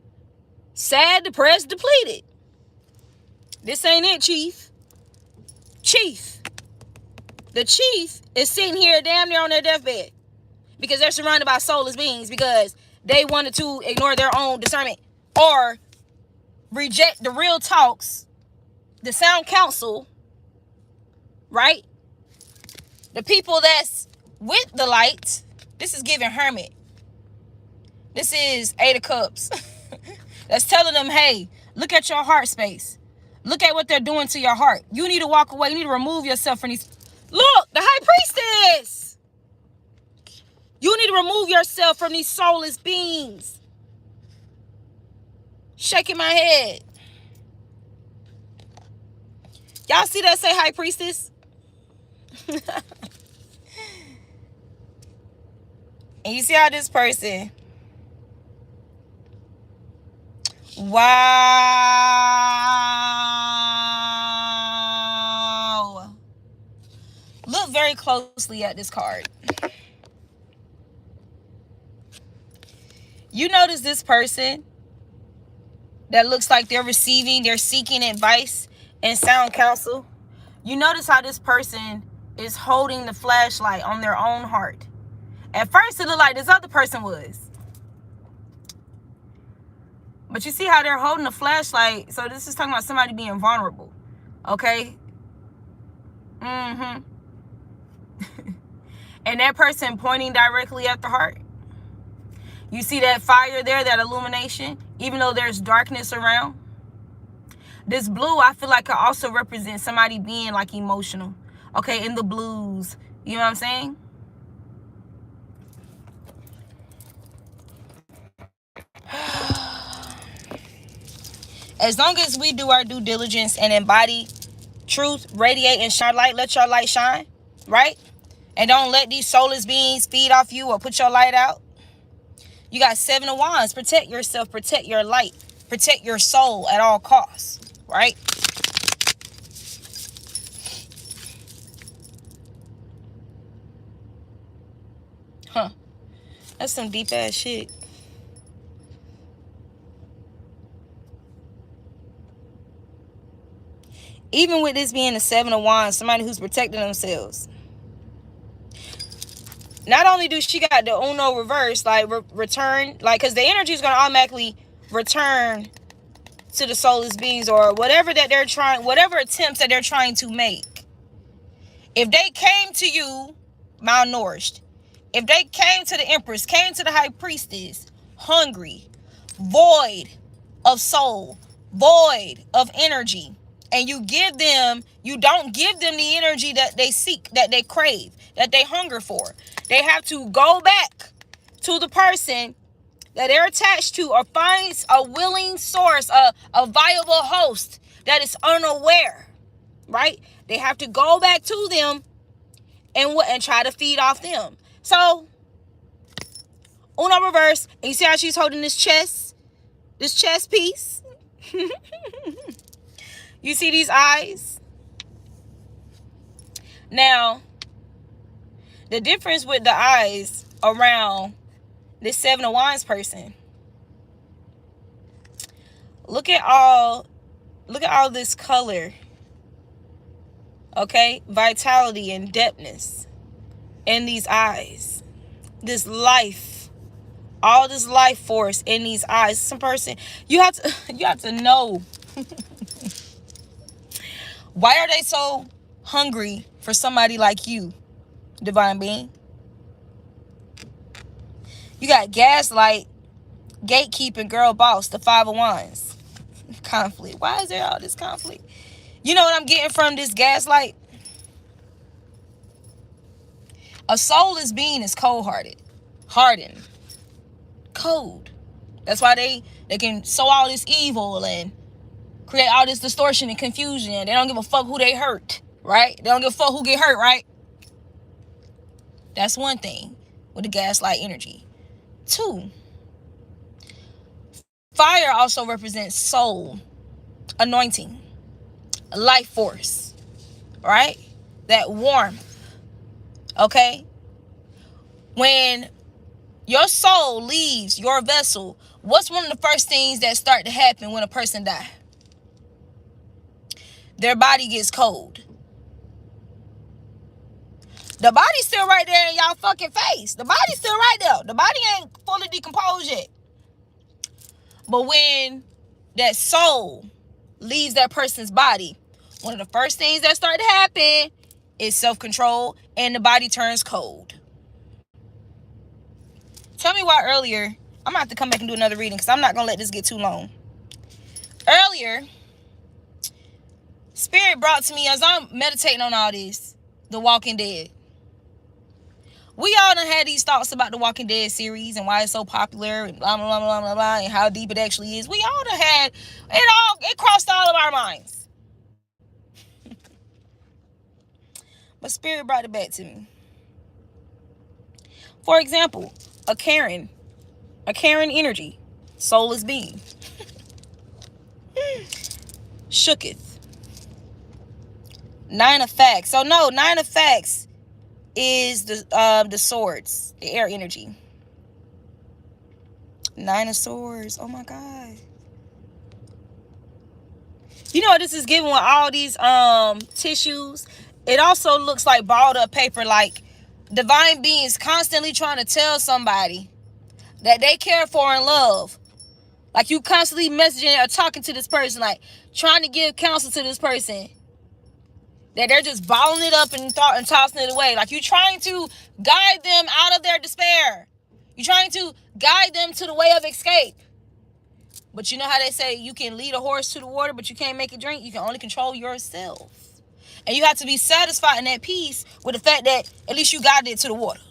sad, depressed, depleted. This ain't it, Chief. The chief is sitting here damn near on their deathbed because they're surrounded by soulless beings, because they wanted to ignore their own discernment or reject the real talks, the sound counsel, right? The people that's with the light. This is giving Hermit. This is 8 of Cups. That's telling them, hey, look at your heart space. Look at what they're doing to your heart. You need to walk away. You need to remove yourself from these. Look, the High Priestess. You need to remove yourself from these soulless beings. Shaking my head. Y'all see that say High Priestess? And you see how this person, wow. Look very closely at this card. You notice this person that looks like they're seeking advice and sound counsel. You notice how this person is holding the flashlight on their own heart. At first, it looked like this other person was. But you see how they're holding the flashlight. So this is talking about somebody being vulnerable. Okay? And that person pointing directly at the heart. You see that fire there, that illumination, even though there's darkness around. This blue, I feel like, could also represent somebody being like emotional. Okay, in the blues. You know what I'm saying? As long as we do our due diligence and embody truth, radiate and shine light, let your light shine, right? And don't let these soulless beings feed off you or put your light out. You got 7 of Wands. Protect yourself, protect your light, protect your soul at all costs, right? Huh. That's some deep ass shit. Even with this being the 7 of Wands, somebody who's protecting themselves. Not only do she got the Uno reverse, like return, like, because the energy is going to automatically return to the soulless beings or whatever that they're trying, whatever attempts that they're trying to make. If they came to you malnourished, if they came to the Empress, came to the High Priestess, hungry, void of soul, void of energy, and you don't give them the energy that they seek, that they crave, that they hunger for. They have to go back to the person that they're attached to or find a willing source, a viable host that is unaware, right? They have to go back to them and try to feed off them. So, Uno reverse, and you see how she's holding this chest piece? You see these eyes? Now, the difference with the eyes around this 7 of Wands person. Look at all this color. Okay? Vitality and depthness in these eyes. This life. All this life force in these eyes. Some person, you have to know. Why are they so hungry for somebody like you, divine being? You got gaslight, gatekeeping, girl boss, the 5 of Wands. Conflict. Why is there all this conflict? You know what I'm getting from this gaslight? A soulless being is cold-hearted. hardened, cold. That's why they can sow all this evil and create all this distortion and confusion. They don't give a fuck who they hurt, right? They don't give a fuck who get hurt, right? That's one thing with the gaslight energy. 2, fire also represents soul, anointing, life force, right? That warmth, okay? When your soul leaves your vessel, what's one of the first things that start to happen when a person dies? Their body gets cold. The body's still right there in y'all fucking face. The body's still right there. The body ain't fully decomposed yet. But when that soul leaves that person's body, one of the first things that start to happen is self-control, and the body turns cold. Tell me why earlier, I'm going to have to come back and do another reading because I'm not going to let this get too long. Earlier, Spirit brought to me, as I'm meditating on all this, The Walking Dead. We all done had these thoughts about the Walking Dead series and why it's so popular and blah, blah, blah, blah, blah, blah, and how deep it actually is. We all done had, it crossed all of our minds. But Spirit brought it back to me. For example, a Karen energy, soulless being, shooketh. 9 of Facts. So no, 9 of Facts is the swords, the air energy. 9 of Swords. Oh my God. You know what this is giving with all these tissues? It also looks like balled up paper, like divine beings constantly trying to tell somebody that they care for and love. Like you constantly messaging or talking to this person, like trying to give counsel to this person. That they're just balling it up and tossing it away. Like you're trying to guide them out of their despair. You're trying to guide them to the way of escape. But you know how they say you can lead a horse to the water, but you can't make it drink? You can only control yourself. And you have to be satisfied and at peace with the fact that at least you guided it to the water.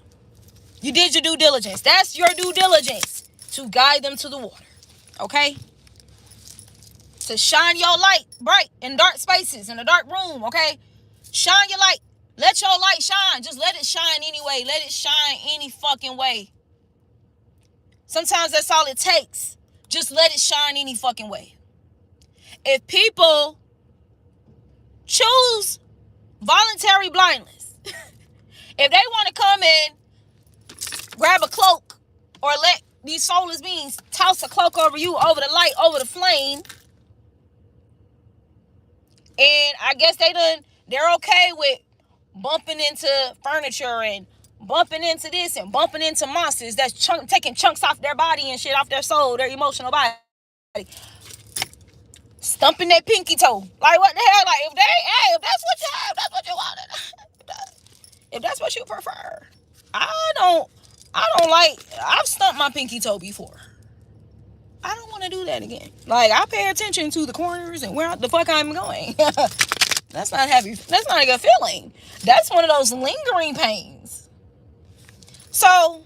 You did your due diligence. That's your due diligence, to guide them to the water. Okay? To shine your light bright in dark spaces, in a dark room, okay? Shine your light. Let your light shine. Just let it shine anyway. Let it shine any fucking way. Sometimes that's all it takes. Just let it shine any fucking way. If people choose voluntary blindness, if they want to come in, grab a cloak, or let these soulless beings toss a cloak over you, over the light, over the flame, and I guess they're okay with bumping into furniture and bumping into this and bumping into monsters that's taking chunks off their body and shit, off their soul, their emotional body. Stumping that pinky toe. Like, what the hell? Like, if that's what you have, that's what you want. If that's what you prefer. I've stumped my pinky toe before. I don't want to do that again. Like, I pay attention to the corners and where the fuck I'm going. That's not happy. That's not a good feeling. That's one of those lingering pains. So,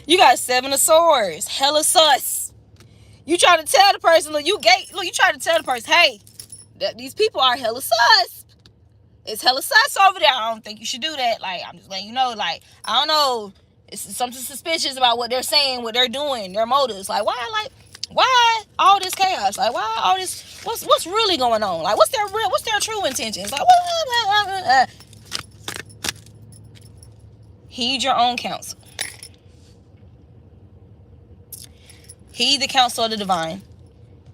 you got 7 of Swords. Hella sus. You try to tell the person, you try to tell the person, hey, these people are hella sus. It's hella sus over there. I don't think you should do that. Like, I'm just letting you know, like, I don't know. It's something suspicious about what they're saying, what they're doing, their motives. Like, why all this chaos? Like, why all this? What's really going on? Like, what's their true intentions? Like, what? Heed your own counsel. Heed the counsel of the divine.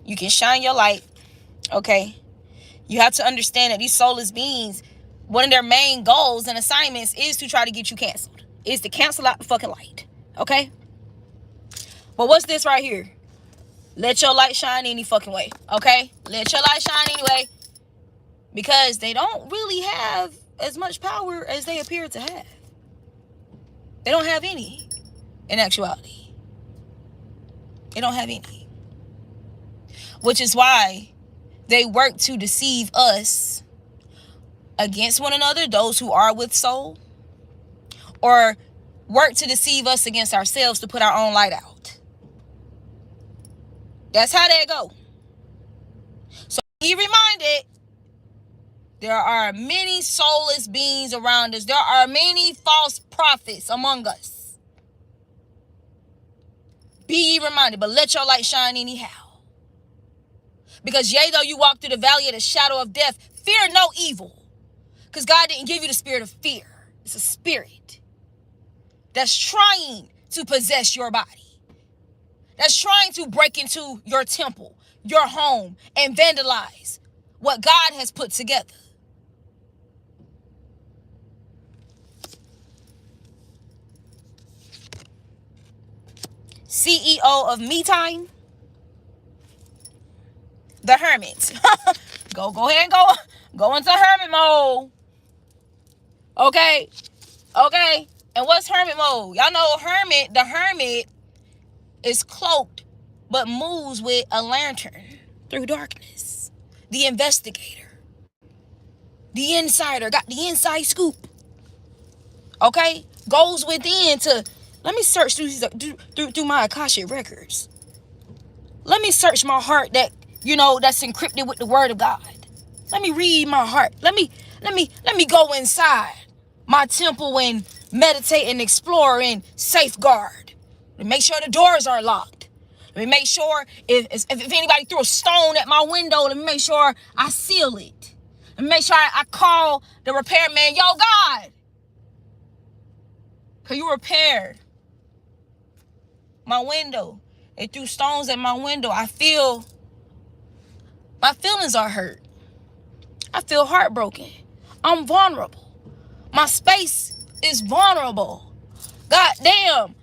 You can shine your light. Okay. You have to understand that these soulless beings, one of their main goals and assignments is to try to get you canceled. Is to cancel out the fucking light. Okay? But what's this right here? Let your light shine any fucking way. Okay? Let your light shine anyway. Because they don't really have as much power as they appear to have. They don't have any in actuality. They don't have any. Which is why they work to deceive us against one another, those who are with soul, or work to deceive us against ourselves to put our own light out. That's how that go. So be reminded, there are many soulless beings around us. There are many false prophets among us. Be ye reminded, but let your light shine anyhow. Because yea, though you walk through the valley of the shadow of death, fear no evil. Because God didn't give you the spirit of fear. It's a spirit that's trying to possess your body. That's trying to break into your temple, your home, and vandalize what God has put together. CEO of Me Time, the Hermit. Go ahead and go into hermit mode. Okay. And what's hermit mode? Y'all know the hermit is cloaked but moves with a lantern through darkness. The investigator, the insider, got the inside scoop. Okay, goes within to, let me search through my Akashic records. Let me search my heart that's encrypted with the word of God. Let me read my heart. Let me go inside my temple and meditate and explore and safeguard. And make sure the doors are locked. Let me make sure if anybody threw a stone at my window, let me make sure I seal it. Let me make sure I call the repairman. Yo, God, can you repair my window? They threw stones at my window. My feelings are hurt. I feel heartbroken. I'm vulnerable. My space is vulnerable. God damn,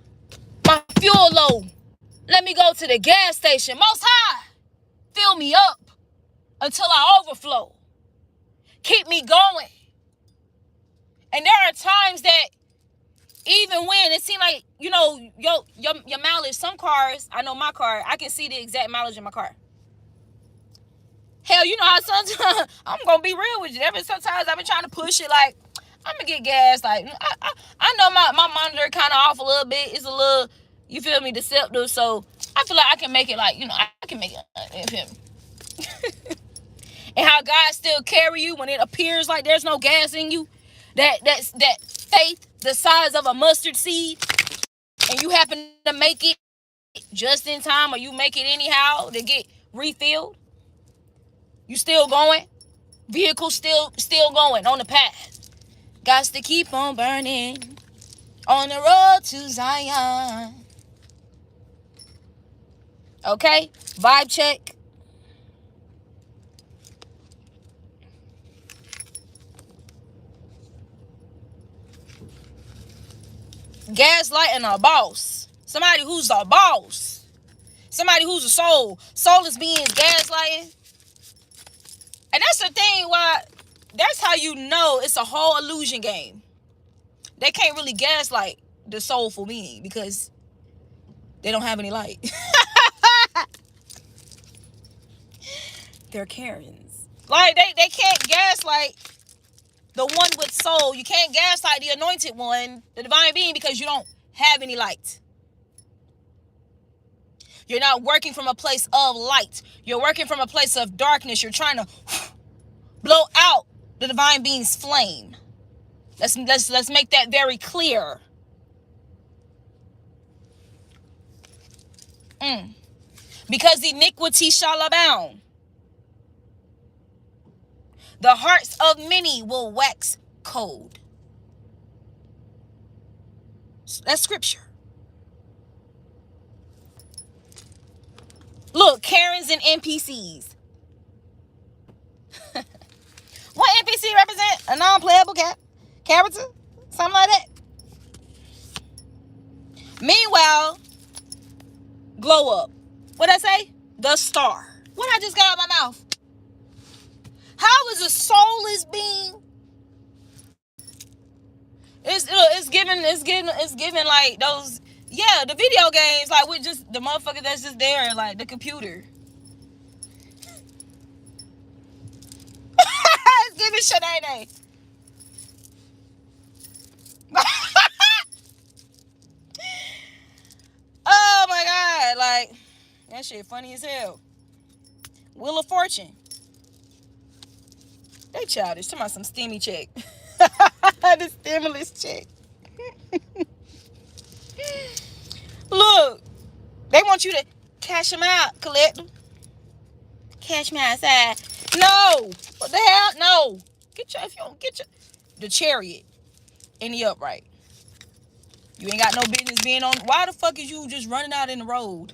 my fuel low. Let me go to the gas station. Most High, fill me up until I overflow. Keep me going. And there are times that even when it seems like, your mileage, some cars, I know my car, I can see the exact mileage in my car. Hell, you know how sometimes, I'm going to be real with you. Sometimes I've been trying to push it like, I'm going to get gas. Like, I know my monitor kind of off a little bit. It's a little, you feel me, deceptive. So I feel like I can make it like, I can make it, him. And how God still carry you when it appears like there's no gas in you. That faith the size of a mustard seed, and you happen to make it just in time, or you make it anyhow to get refilled. You still going. Vehicle still going on the path. Gots to keep on burning on the road to Zion. Okay? Vibe check. Gaslighting a boss. Somebody who's a boss. Somebody who's a soul. Soulless beings gaslighting. And that's the thing why, that's how you know it's a whole illusion game. They can't really gaslight the soulful being because they don't have any light. They're Karens. Like, they can't gaslight the one with soul. You can't gaslight the anointed one, the divine being, because you don't have any light. You're not working from a place of light. You're working from a place of darkness. You're trying to blow out the divine being's flame. Let's make that very clear. Because iniquity shall abound. The hearts of many will wax cold. That's scripture. Look, Karens and NPCs. What NPC represent? A non-playable character? Something like that. Meanwhile, glow up. What'd I say? The star. What I just got out of my mouth? How is a soulless being? It's giving like those, the video games, like with just the motherfucker that's just there, like the computer. It's giving Shanae. God, like, that shit funny as hell. Wheel of Fortune. They childish. Talking about some steamy check. The stimulus check. Look, they want you to cash them out, collect them. Cash me outside. No. What the hell? No. If you don't get your, the Chariot in the upright. You ain't got no business being on. Why the fuck is you just running out in the road?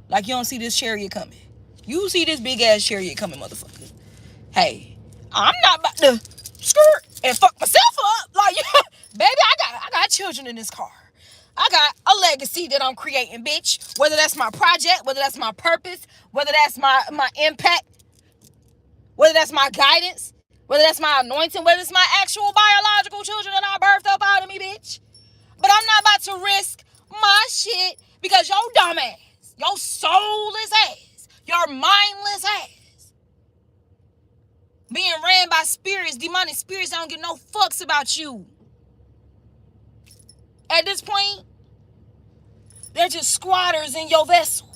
Like you don't see this Chariot coming. You see this big ass Chariot coming, motherfucker. Hey, I'm not about to skirt and fuck myself up. Like, baby, I got children in this car. I got a legacy that I'm creating, bitch. Whether that's my project, whether that's my purpose, whether that's my impact, whether that's my guidance, whether that's my anointing, whether it's my actual biological children that I birthed up out of me, bitch. But I'm not about to risk my shit because your dumb ass, your soulless ass, your mindless ass, being ran by spirits, demonic spirits that don't give no fucks about you. At this point, they're just squatters in your vessel.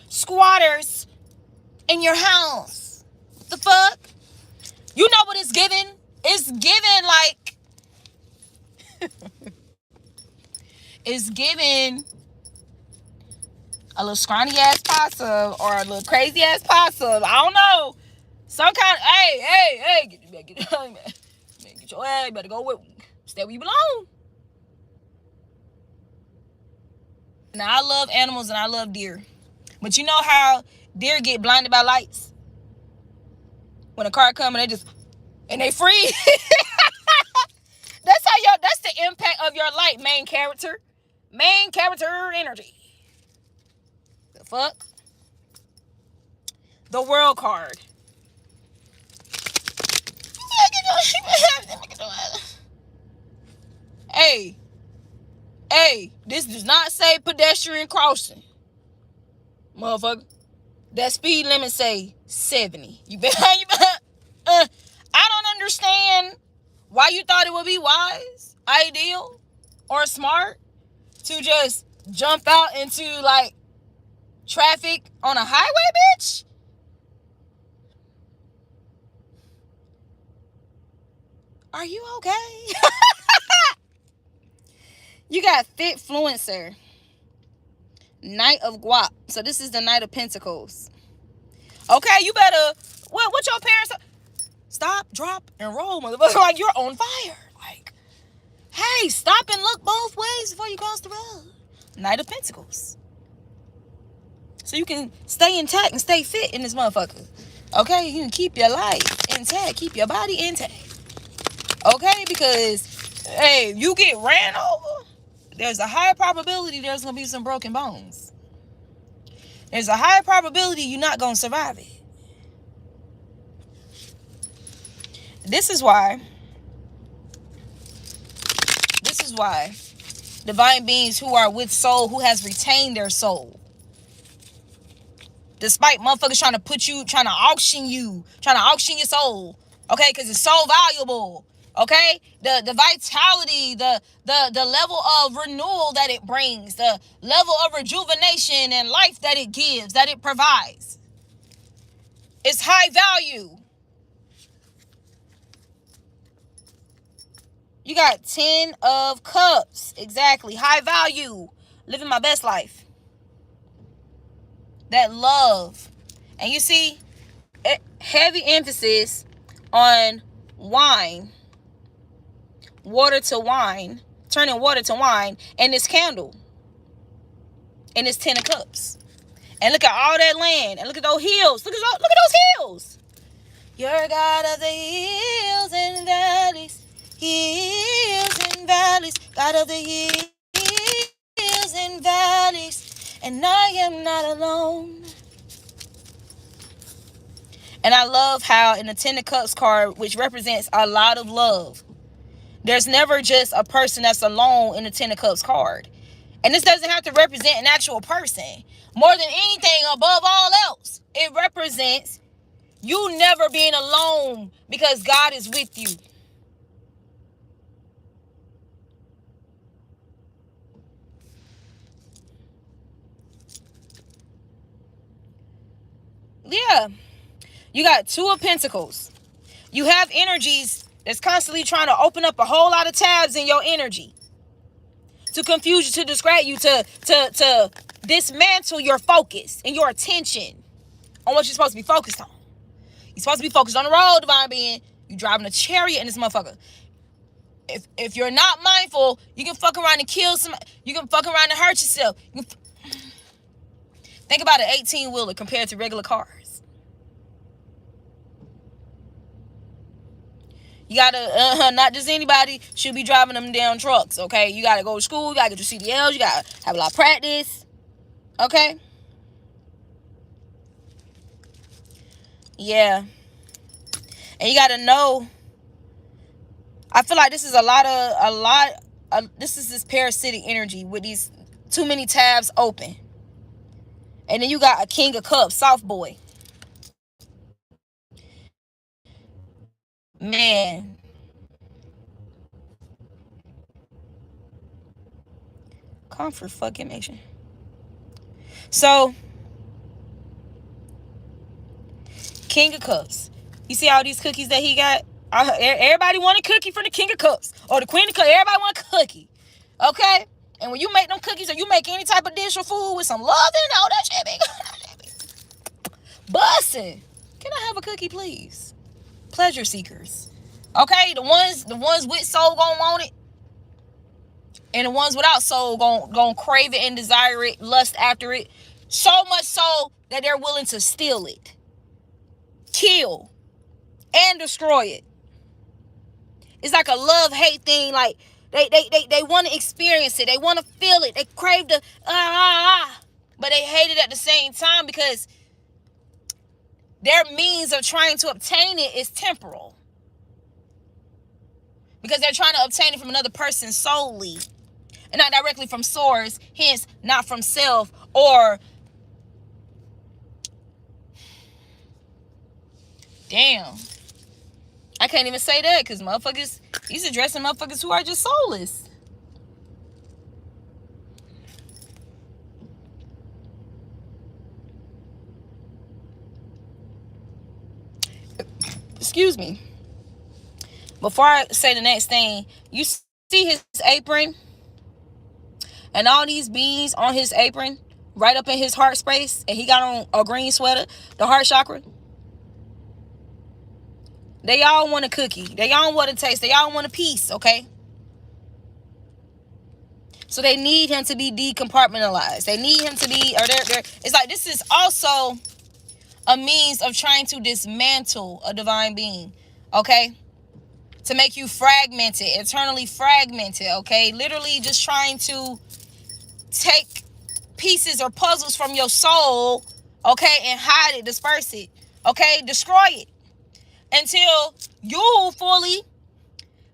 Squatters in your house. The fuck? You know what it's giving? It's giving like... it's giving a little scrawny ass possum or a little crazy ass possum. I don't know. Some kind of... Hey. Get your ass. You better go with... Stay where you belong. Now, I love animals and I love deer. But you know how deer get blinded by lights? When a car comes and they just... and they freeze. That's the impact of your light, main character. Main character energy. The fuck? The world card. Hey, this does not say pedestrian crossing. Motherfucker. That speed limit say 70. I don't understand why you thought it would be wise, ideal, or smart to just jump out into like traffic on a highway, bitch. Are you okay? You got Fit Fluencer. Knight of Guap. So this is the Knight of Pentacles. Okay, you better... What your parents... Stop, drop, and roll, motherfucker. Like, you're on fire. Like, hey, stop and look both ways before you cross the road. Knight of Pentacles. So you can stay intact and stay fit in this motherfucker. Okay, you can keep your life intact. Keep your body intact. Okay, because, hey, you get ran over, there's a high probability there's going to be some broken bones. There's a high probability you're not going to survive it. This is why divine beings who are with soul, who has retained their soul, despite motherfuckers trying to auction your soul, okay, because it's so valuable, okay, the vitality, the level of renewal that it brings, the level of rejuvenation and life that it gives, that it provides, it's high value. You got 10 of Cups. Exactly. High value. Living my best life. That love. And you see, heavy emphasis on wine. Water to wine. Turning water to wine. And this candle. And this 10 of Cups. And look at all that land. And look at those hills. Look at those hills. You're God of the hills and valleys. Hills and valleys, God of the hills and valleys, and I am not alone. And I love how in the 10 of Cups card, which represents a lot of love, there's never just a person that's alone in the 10 of Cups card. And this doesn't have to represent an actual person. More than anything, above all else, it represents you never being alone because God is with you. Yeah. You got Two of Pentacles. You have energies that's constantly trying to open up a whole lot of tabs in your energy to confuse you, to distract you, to dismantle your focus and your attention on what you're supposed to be focused on. You're supposed to be focused on the road, divine being. You driving a chariot in this motherfucker. If you're not mindful, you can fuck around and kill somebody. You can fuck around and hurt yourself. Think about an 18-wheeler compared to regular cars. You gotta, not just anybody should be driving them damn trucks, okay? You gotta go to school, you gotta get your CDLs, you gotta have a lot of practice, okay? Yeah. And you gotta know, I feel like this is this is this parasitic energy with these too many tabs open. And then you got a King of Cups, soft boy. Man. Comfort fucking nation. So, King of Cups. You see all these cookies that he got? Everybody want a cookie from the King of Cups. Or the Queen of Cups. Everybody want a cookie. Okay? And when you make them cookies or you make any type of dish or food with some love in it, all that shit be bussin'. Can I have a cookie, please? Pleasure seekers. Okay? The ones with soul gonna want it. And the ones without soul gonna crave it and desire it, lust after it. So much so that they're willing to steal it, kill, and destroy it. It's like a love-hate thing. Like they want to experience it. They want to feel it. They crave the but they hate it at the same time because their means of trying to obtain it is temporal. Because they're trying to obtain it from another person solely. And not directly from source, hence not from self or damn. I can't even say that because motherfuckers, he's addressing motherfuckers who are just soulless. Excuse me. Before I say the next thing, you see his apron and all these beans on his apron right up in his heart space, and he got on a green sweater, the heart chakra. They all want a cookie. They all want a taste. They all want a piece, okay? So they need him to be decompartmentalized. They need him to be, or they're it's like this is also a means of trying to dismantle a divine being, okay? To make you fragmented, eternally fragmented, okay? Literally just trying to take pieces or puzzles from your soul, okay, and hide it, disperse it, okay? Destroy it until you fully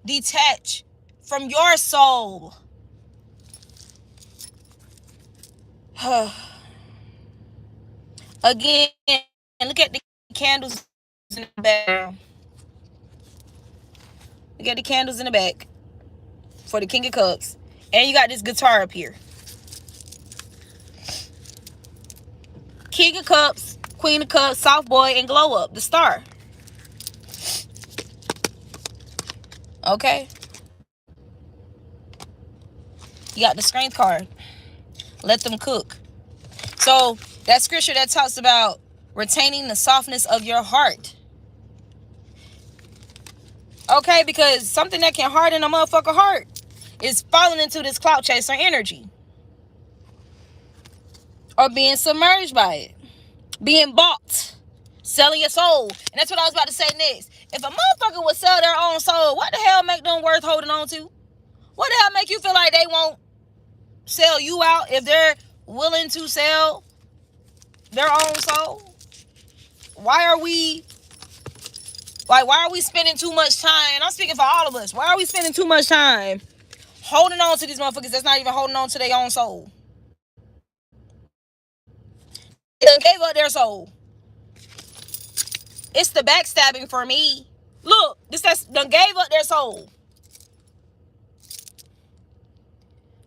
detach from your soul. Again, look at the candles in the back. Look at the candles in the back for the King of Cups. And you got this guitar up here. King of Cups, Queen of Cups, Soft Boy, and Glow Up, the star. Okay? You got the Strength card. Let them cook. So, that scripture that talks about retaining the softness of your heart. Okay? Because something that can harden a motherfucker heart is falling into this clout chaser energy. Or being submerged by it. Being bought. Selling your soul. And that's what I was about to say next. If a motherfucker would sell their own soul, what the hell make them worth holding on to? What the hell make you feel like they won't sell you out if they're willing to sell their own soul? Why are we spending too much time? And I'm speaking for all of us. Why are we spending too much time holding on to these motherfuckers that's not even holding on to their own soul? They gave up their soul. It's the backstabbing for me. Look, that's done gave up their soul.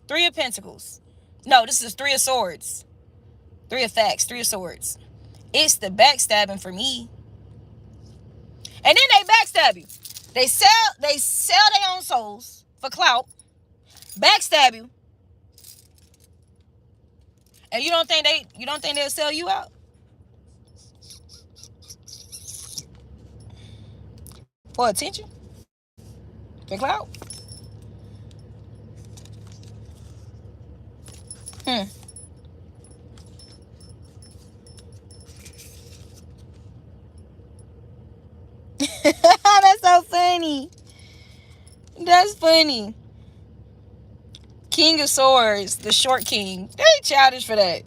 3 of Pentacles. No, this is 3 of Swords. 3 of Facts. 3 of Swords. It's the backstabbing for me. And then they backstab you. They sell their own souls for clout, backstab you, and you don't think they'll sell you out for attention, for clout? That's so funny. That's funny. King of Swords, the short king. They childish for that.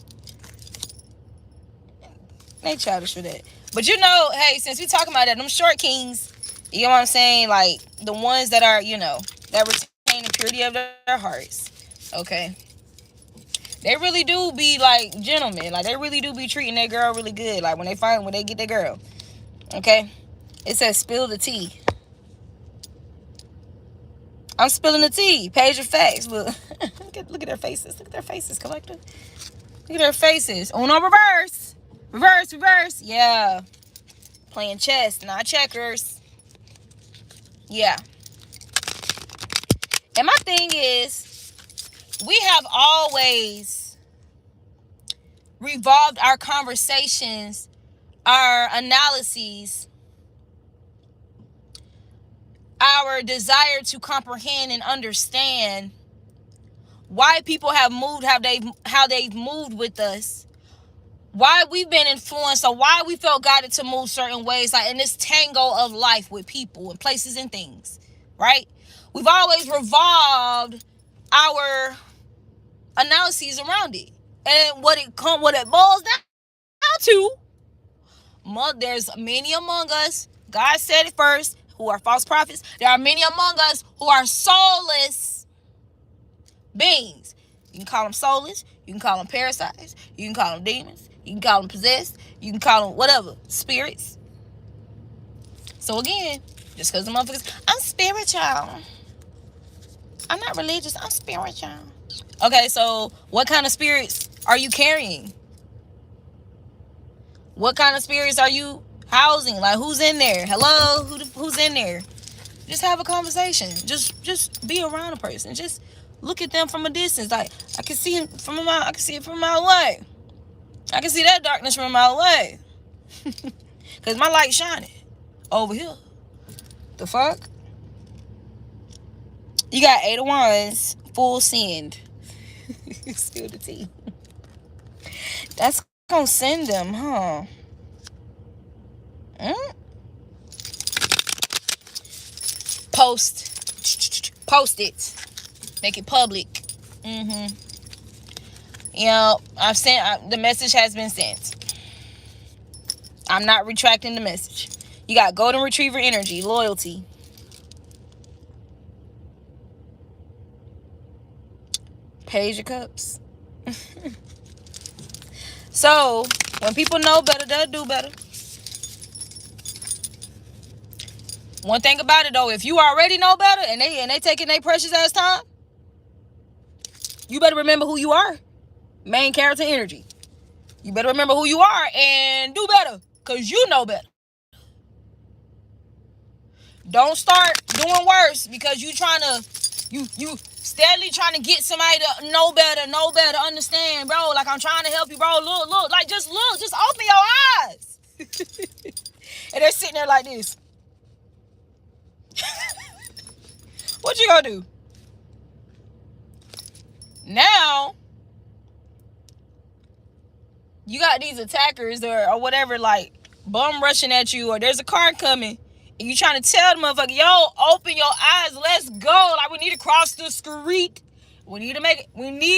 But you know, hey, since we talking about that, them short kings, you know what I'm saying? Like, the ones that are, that retain the purity of their hearts. Okay. They really do be, like, gentlemen. Like, they really do be treating their girl really good. Like, when they get their girl. Okay? It says spill the tea. I'm spilling the tea. Page of facts. Look. Look at their faces. Look at their faces, collector. Look at their faces. Uno reverse. Reverse. Yeah. Playing chess, not checkers. Yeah. And my thing is, we have always revolved our conversations, our analyses, our desire to comprehend and understand why people have moved how they've moved with us, why we've been influenced, or why we felt guided to move certain ways, like in this tango of life with people and places and things, right? We've always revolved our analyses around it. And what it boils down to, there's many among us, God said it first, who are false prophets. There are many among us who are soulless beings. You can call them soulless, you can call them parasites, you can call them demons, you can call them possessed, you can call them whatever, spirits. So again, just because the motherfuckers, I'm spiritual. I'm not religious, I'm spiritual. Okay, so what kind of spirits are you carrying? What kind of spirits are you housing? Like, who's in there? Hello? Who's in there? Just have a conversation. Just be around a person. Just look at them from a distance. Like, I can see it from a mile away. I can see that darkness from a mile away. Because my light's shining over here. The fuck? You got 8 of Wands, full send. Spill the tea. That's gonna send them, huh? Post it. Make it public. I've sent, the message has been sent. I'm not retracting the message. You got golden retriever energy, loyalty. Page of Cups. So, when people know better, they'll do better. One thing about it, though, if you already know better and they taking their precious ass time, you better remember who you are. Main character energy. You better remember who you are and do better, because you know better. Don't start doing worse because you steadily trying to get somebody to know better, understand, bro. Like, I'm trying to help you, bro. Look, like, just open your eyes. And they're sitting there like this. What you gonna do? Now, you got these attackers or whatever, like, bum rushing at you, or there's a car coming, and you trying to tell the motherfucker, yo, open your eyes, let's go. Like, we need to cross the street. We need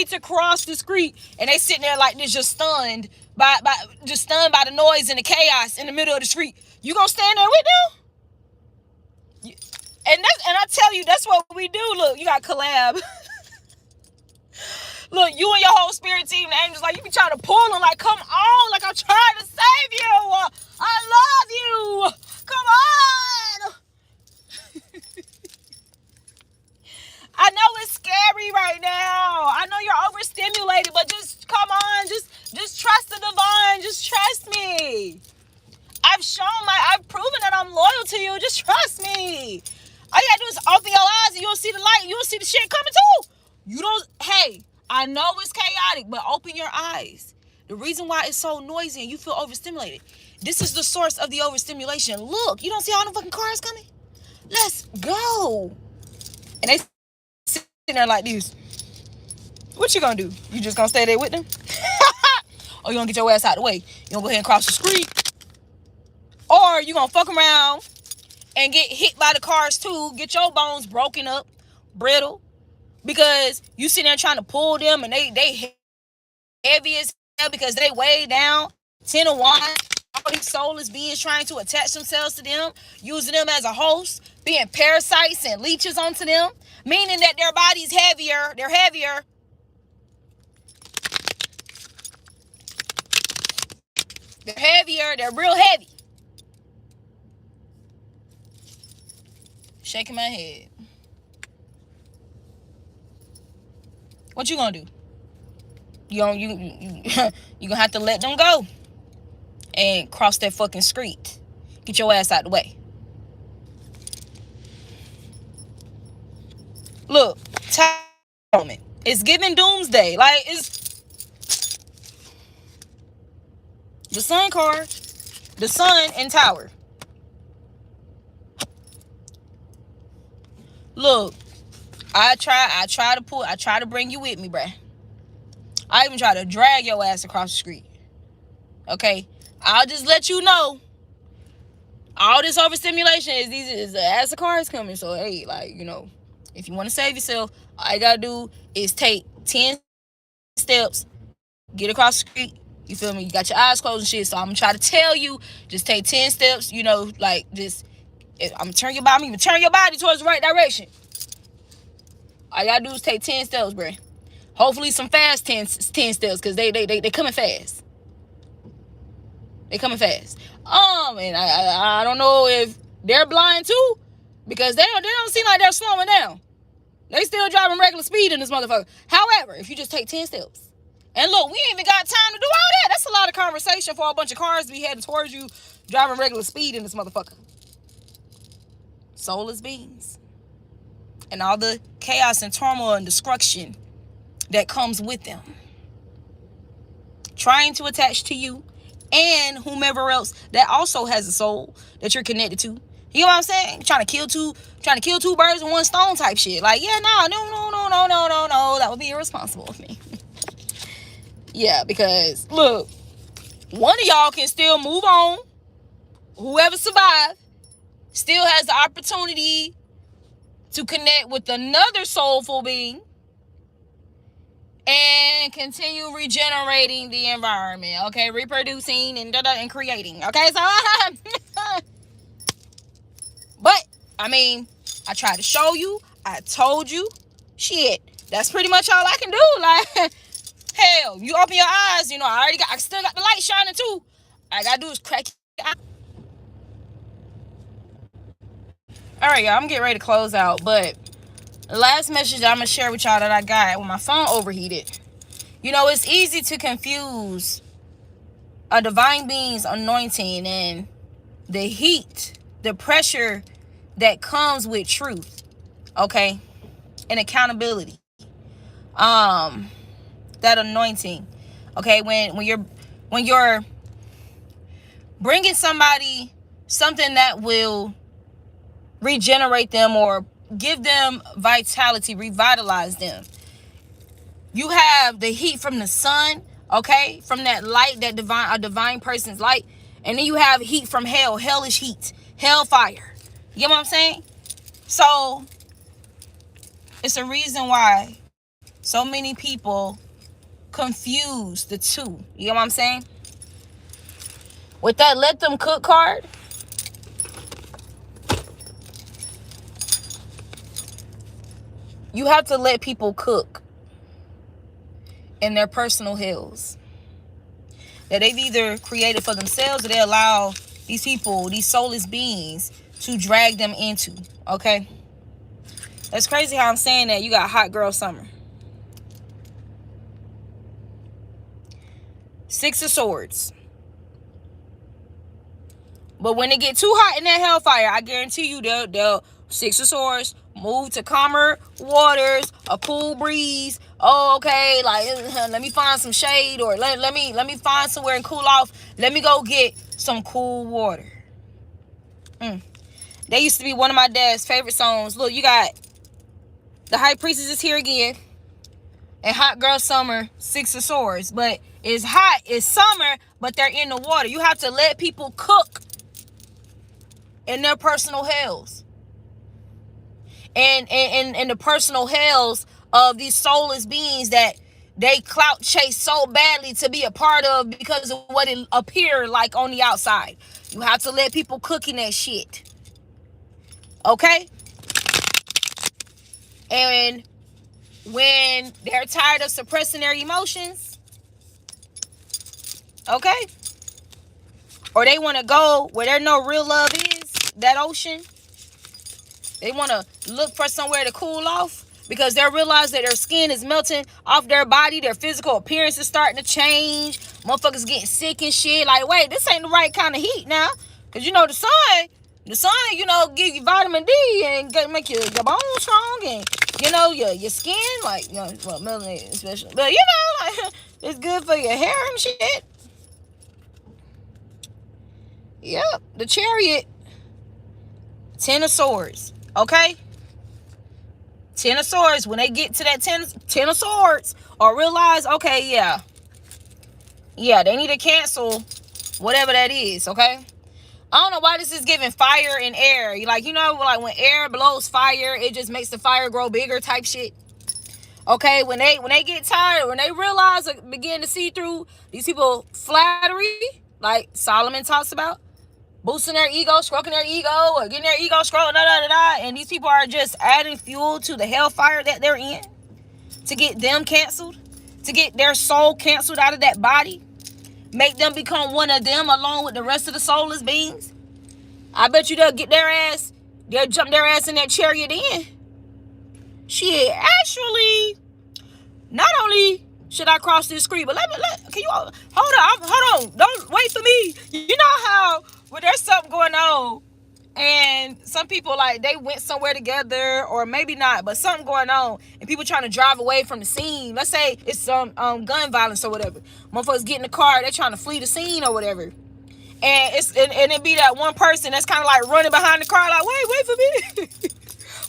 to cross the street. And they sitting there like this, just stunned by the noise and the chaos in the middle of the street. You gonna stand there with them? And I tell you, that's what we do. Look, you got collab. Look, you and your whole spirit team, the angels, like, you be trying to pull them, like, come on, like, I'm trying to save you. I love you. Come on. I know it's scary right now. I know you're overstimulated, but just come on, just trust the divine. Just trust me. me. I've proven that I'm loyal to you. Just trust me. All you gotta do is open your eyes and you'll see the light. You'll see the shit coming too. You don't, hey, I know it's chaotic, but open your eyes. The reason why it's so noisy and you feel overstimulated, this is the source of the overstimulation. Look, you don't see all the fucking cars coming? Let's go. And they sitting there like this. What you gonna do? You just gonna stay there with them? Or you gonna get your ass out of the way? You gonna go ahead and cross the street? Or you gonna fuck around and get hit by the cars too, get your bones broken up, brittle, because you sitting there trying to pull them and they heavy as hell because they weigh down 10 or 1. All these soulless beings trying to attach themselves to them, using them as a host, being parasites and leeches onto them, meaning that their body's heavier, they're heavier. They're heavier, they're real heavy. Shaking my head. What you gonna do? You gonna have to let them go and cross that fucking street. Get your ass out the way. Look, moment. It's giving doomsday. Like, it's the sun card, the sun and tower. Look, I try to bring you with me, bruh. I even try to drag your ass across the street. Okay? I'll just let you know. All this overstimulation is as the car is coming. So, hey, like, you know, if you want to save yourself, all you gotta do is take 10 steps, get across the street. You feel me? You got your eyes closed and shit. So I'm gonna try to tell you, just take 10 steps, you know, like just I'm gonna turn your body towards the right direction. All you gotta do is take 10 steps, bro. Hopefully some fast 10 steps, because they coming fast. They coming fast. And I don't know if they're blind too, because they don't seem like they're slowing down. They still driving regular speed in this motherfucker. However, if you just take 10 steps, and look, we ain't even got time to do all that. That's a lot of conversation for a bunch of cars to be headed towards you, driving regular speed in this motherfucker. Soulless beings. And all the chaos and turmoil and destruction that comes with them. Trying to attach to you and whomever else that also has a soul that you're connected to. You know what I'm saying? Trying to kill two birds with one stone type shit. Like, yeah, no. That would be irresponsible of me. Yeah, because look, one of y'all can still move on. Whoever survived still has the opportunity to connect with another soulful being and continue regenerating the environment. Okay, reproducing and creating. Okay, so but I mean, I tried to show you. I told you. Shit, that's pretty much all I can do. Like, hell, you open your eyes. You know, I still got the light shining too. All I gotta do is crack your eye. All right, y'all, I'm getting ready to close out, but the last message that I'm gonna share with y'all that I got when my phone overheated. You know, it's easy to confuse a divine being's anointing and the heat, the pressure that comes with truth, okay, and accountability. That anointing, okay, when you're bringing somebody something that will regenerate them or give them vitality, revitalize them. You have the heat from the sun, okay, from that light, that divine person's light, and then you have heat from hell, hellish heat, hellfire. You know what I'm saying? So it's a reason why so many people confuse the two. You know what I'm saying? With that let them cook card, you have to let people cook in their personal hells that they've either created for themselves or they allow these people, these soulless beings, to drag them into. Okay? That's crazy how I'm saying that. You got hot girl summer. 6 of Swords. But when it get too hot in that hellfire, I guarantee you they'll Six of Swords, move to calmer waters, a cool breeze. Oh, okay, like let me find some shade, or let me find somewhere and cool off. Let me go get some cool water. They used to be one of my dad's favorite songs. Look, you got the High Priestess is here again, and Hot Girl Summer, Six of Swords. But it's hot, it's summer, but they're in the water. You have to let people cook in their personal hells. And the personal hells of these soulless beings that they clout chase so badly to be a part of because of what it appeared like on the outside. You have to let people cook in that shit. Okay? And when they're tired of suppressing their emotions, okay? Or they want to go where there no real love is, that ocean. They want to look for somewhere to cool off because they realize that their skin is melting off their body. Their physical appearance is starting to change. Motherfuckers getting sick and shit. Like, wait, this ain't the right kind of heat now. Because, you know, the sun, you know, give you vitamin D and make your bones strong. And, you know, your skin, like, you know, well, melanin especially. But, you know, like, it's good for your hair and shit. Yep, the Chariot. 10 of Swords. Okay? 10 of Swords. When they get to that 10 of Swords, or realize, okay, yeah, they need to cancel whatever that is, okay? I don't know why this is giving fire and air. Like, you know, like when air blows fire, it just makes the fire grow bigger type shit. Okay, when they get tired, when they realize, begin to see through these people flattery, like Solomon talks about, boosting their ego, stroking their ego, or getting their ego stroked, and these people are just adding fuel to the hellfire that they're in to get them canceled, to get their soul canceled out of that body, make them become one of them along with the rest of the soulless beings. I bet you they'll jump their ass in that chariot in. Shit, actually, not only should I cross this street, but can you hold on, don't wait for me. You know how when there's something going on and some people, like, they went somewhere together, or maybe not, but something going on and people trying to drive away from the scene. Let's say it's some gun violence or whatever. Motherfuckers get in the car, they're trying to flee the scene or whatever. And it be that one person that's kind of like running behind the car, like, wait for me.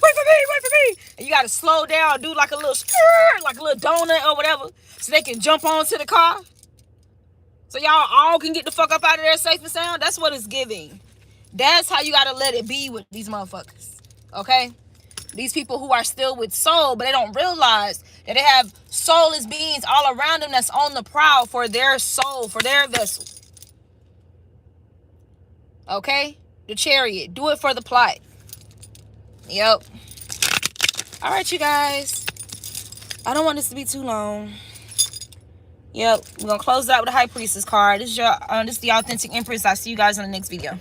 Wait for me. And you got to slow down, do like a little skirt, like a little donut or whatever, so they can jump onto the car. So y'all all can get the fuck up out of there safe and sound. That's what it's giving. That's how you got to let it be with these motherfuckers. Okay? These people who are still with soul, but they don't realize that they have soulless beings all around them that's on the prowl for their soul, for their vessel. Okay? The Chariot. Do it for the plot. Yep. All right, you guys. I don't want this to be too long. Yep. We're going to close out with the High Priestess card. This is the Authentic Empress. I'll see you guys in the next video.